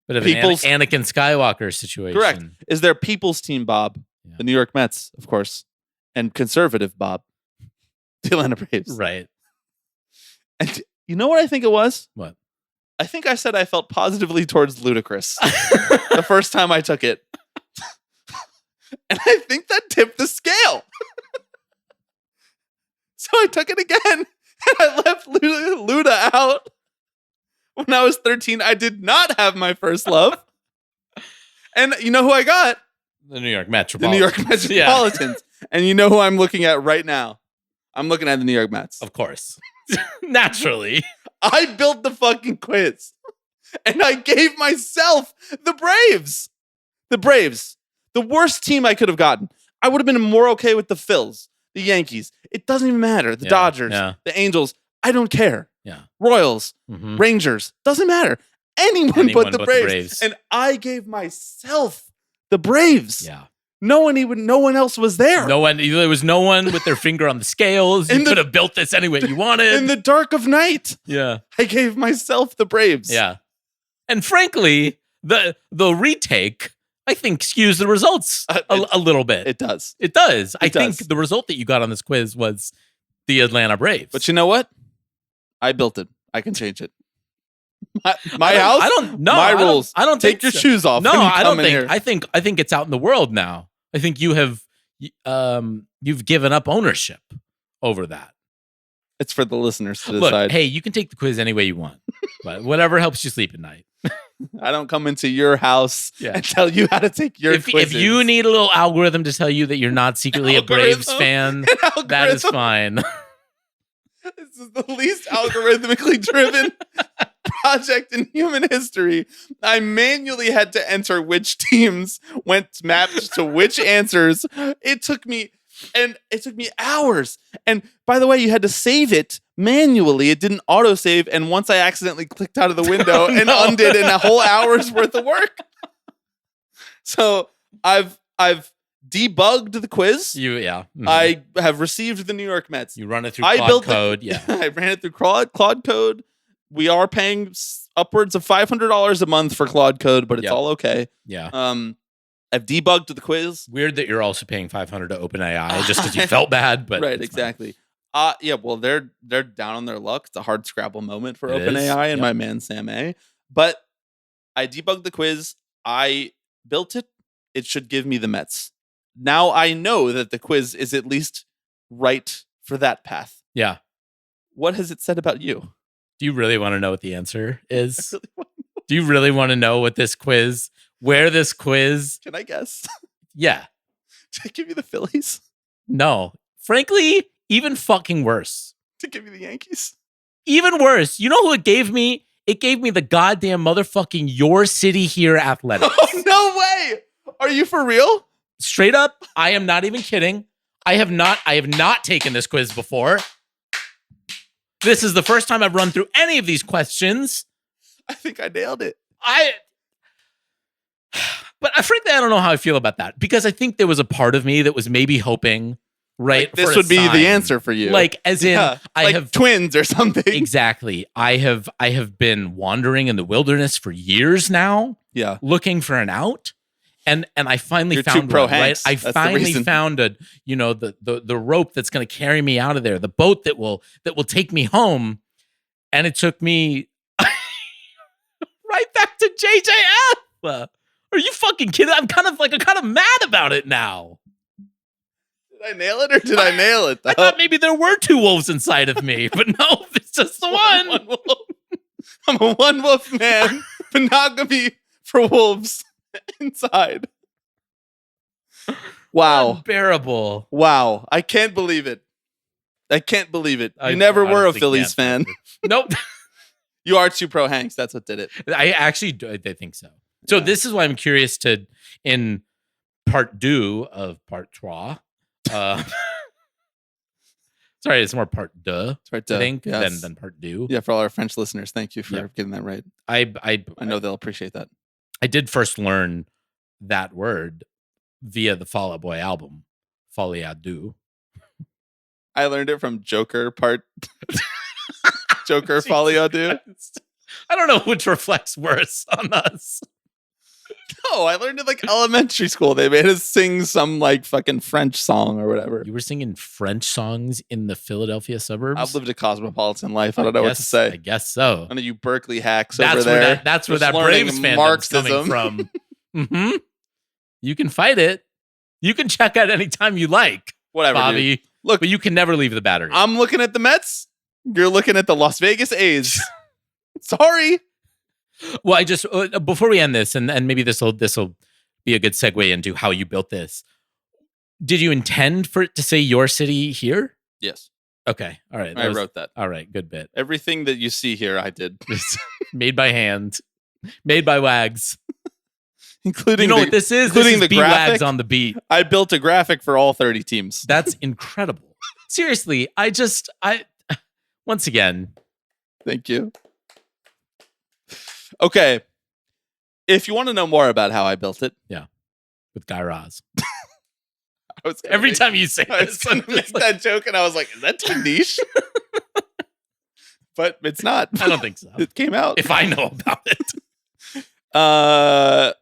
Bit of People's- an Anakin Skywalker situation. correct? Is there People's Team Bob, Yeah. the New York Mets, of course, and conservative Bob, the Atlanta Braves? Right. And you know what I think it was? What? I think I said I felt positively towards Ludacris the first time I took it. And I think that tipped the scale. So I took it again. And I left Luda out. When I was 13, I did not have my first love. And you know who I got? The New York The Metropolitans. New York Metropolitans. And you know who I'm looking at right now? I'm looking at the New York Mets. Of course. Naturally. I built the fucking quiz. And I gave myself the Braves. The Braves. The worst team I could have gotten. I would have been more okay with the Phils, the Yankees. It doesn't even matter. The Yeah, Dodgers, yeah. the Angels. I don't care. Yeah. Royals, Mhm. Rangers. Doesn't matter. Anyone but the Braves. Braves. And I gave myself the Braves. Yeah. No one else was there. No one. There was no one with their finger on the scales. You could have built this any way you wanted. In the dark of night, Yeah. I gave myself the Braves. Yeah. And frankly, the retake, I think, skews the results a little bit. It does. It does. I does. think the result that you got on this quiz was the Atlanta Braves. But you know what? I built it. I can change it. My house. I don't know. My rules. I don't Take think your so. shoes off. No, when you I come don't in think. here. I think it's out in the world now. I think you have you've given up ownership over that. It's for the listeners to Look, decide. hey, you can take the quiz any way you want, but whatever helps you sleep at night. I don't come into your house Yeah. and tell you how to take your If quizzes. you need a little algorithm to tell you that you're not secretly a Braves fan, An that is algorithm. fine. This is the least algorithmically driven project in human history. I manually had to enter which teams went mapped to which answers. It took me hours. And by the way, you had to save it manually. It didn't autosave. And once I accidentally clicked out of the window and no. undid in a whole hour's worth of work. So I've debugged the quiz. Mhm. I have received the New York Mets. You run it through I Claude built the- Code. Yeah. I ran it through Claude Code. We are paying upwards of $500 a month for Claude Code, but it's Yep. all okay. Yeah. I've debugged the quiz. Weird that you're also paying $500 to OpenAI just because you felt bad, but Right, it's fine. exactly. Yeah, well, they're down on their luck. It's a hard Scrabble moment for It is, OpenAI and yep. my man Sam A. But I debugged the quiz. I built it. It should give me the Mets. Now I know that the quiz is at least right for that path. Yeah. What has it said about you? Do you really want to know what the answer is? I really want- Do you really want to know what this quiz, where this quiz? Can I guess? Yeah. Did it give you the Phillies? No. Frankly, even fucking worse. To give you the Yankees? Even worse. You know who it gave me? It gave me the goddamn motherfucking Your City Here Athletics. Oh, no way! Are you for real? Straight up, I am not even kidding. I have not taken this quiz before. This is the first time I've run through any of these questions. I think I nailed it. But frankly, I don't know how I feel about that because I think there was a part of me that was maybe hoping, right? Like, this for a would be sign. the answer for you. Like, as in, I like have twins or something. exactly. I have been wandering in the wilderness for years now, Yeah. looking for an out. And I finally You're found too pro one, right? Hanks. I That's the finally reason. found the rope that's going to carry me out of there, the boat that will take me home. And it took me right back to JJF. Are you fucking kidding? I'm kind of mad about it now. Did I nail it or did I nail it? I thought maybe there were two wolves inside of me, but no, it's just the one. One wolf. I'm a one wolf man. Monogamy for wolves inside. Wow. Unbearable. Wow. I can't believe it. I can't believe it. You I never were a honestly Phillies can't. fan. Nope. You are too pro Hanks. That's what did it. I actually I think so. So this is why I'm curious to, in part 2 of part Trois. Sorry, it's more part 2, Right, I think, yes. than part 2. Yeah, for all our French listeners, thank you for Yeah. getting that right. I I know they'll appreciate that. I did first learn that word via the Fall Out Boy album, Folie à Deux. I learned it from Joker part. Joker Folie à Deux. I don't know which reflects worse on us. No, I learned it like elementary school. They made us sing some like fucking French song or whatever. You were singing French songs in the Philadelphia suburbs? I've lived a cosmopolitan life. I don't know what to say. I guess so. None of you Berkeley hacks That's over where there. that's where just that learning Braves fandom's coming Marxism. from. You can fight it. You can check out anytime you like, Whatever, Bobby. dude. Look, But you can never leave the battery. I'm looking at the Mets. You're looking at the Las Vegas A's. Sorry. Well, I just before we end this, and maybe this will be a good segue into how you built this. Did you intend for it to say Your City Here? Yes, Okay, all right. I wrote that. All right, good bit. Everything that you see here, I did, Made by hand, made by Wags. including You know the, what this is? including This is the B-Wags graphic. on the beat. I built a graphic for all 30 teams. That's incredible. Seriously, I once again. Thank you. Okay. If you want to know more about how I built it, With Guy Raz. I was gonna Every make- time you say I was this, going to make that joke, and I was like, "Is that too niche?" But it's not. I don't think so. It came out. If I know about it.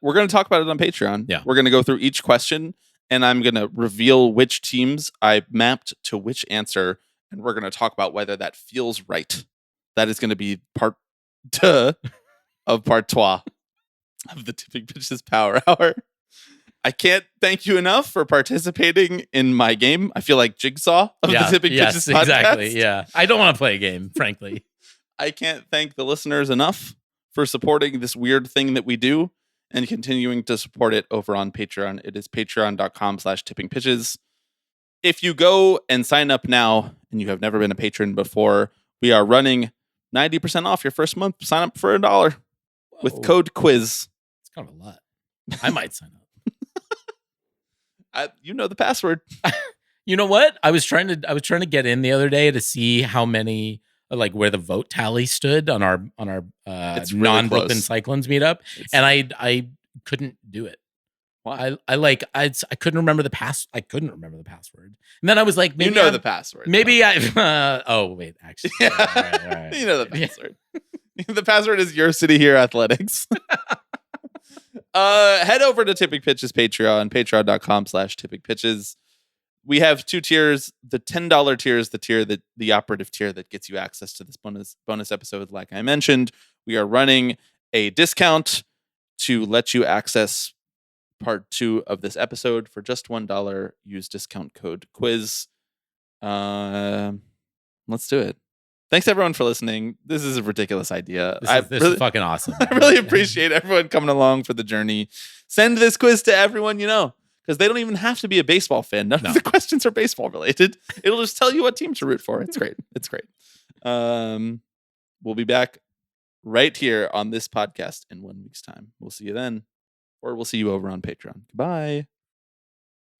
We're going to talk about it on Patreon. Yeah. We're going to go through each question, and I'm going to reveal which teams I mapped to which answer, and we're going to talk about whether that feels right. That is going to be part 2 of part 3 of the Tipping Pitches Power Hour. I can't thank you enough for participating in my game. I feel like Jigsaw of the Tipping Pitches podcast. Exactly. Yeah. I don't want to play a game, frankly. I can't thank the listeners enough for supporting this weird thing that we do and continuing to support it over on Patreon. It is patreon.com/tippingpitches. If you go and sign up now and you have never been a patron before, we are running 90% off your first month. Sign up for $1 with Whoa. code QUIZ. It's kind of a lot. I might sign up. You know the password. You know what? I was trying to get in the other day to see how many like where the vote tally stood on our It's really non-Brooklyn close. Cyclones meetup, It's- and I couldn't do it. Why? I couldn't remember the I couldn't remember the password, and then I was like, maybe you know I'm- the password. Maybe I. Oh wait, actually, Yeah. all right. You know the Yeah. password. The password is Your City Here Athletics. Head over to Tipping Pitches Patreon, patreon.com/Tipping Pitches. We have 2 tiers. The $10 tier is the operative tier that gets you access to this bonus episode. Like I mentioned, we are running a discount to let you access part 2 of this episode for just $1. Use discount code QUIZ. Let's do it. Thanks everyone for listening. This is a ridiculous idea. This is fucking awesome. I really appreciate everyone coming along for the journey. Send this quiz to everyone you know, because they don't even have to be a baseball fan. None of the questions are baseball related. It'll just tell you what team to root for. It's great. It's great. We'll be back right here on this podcast in 1 week's time. We'll see you then, or we'll see you over on Patreon. Goodbye.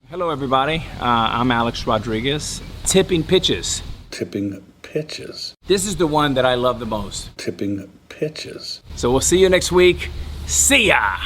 Hello, everybody. I'm Alex Rodriguez. Tipping pitches. Tipping pitches. This is the one that I love the most. Tipping pitches. So we'll see you next week. See ya!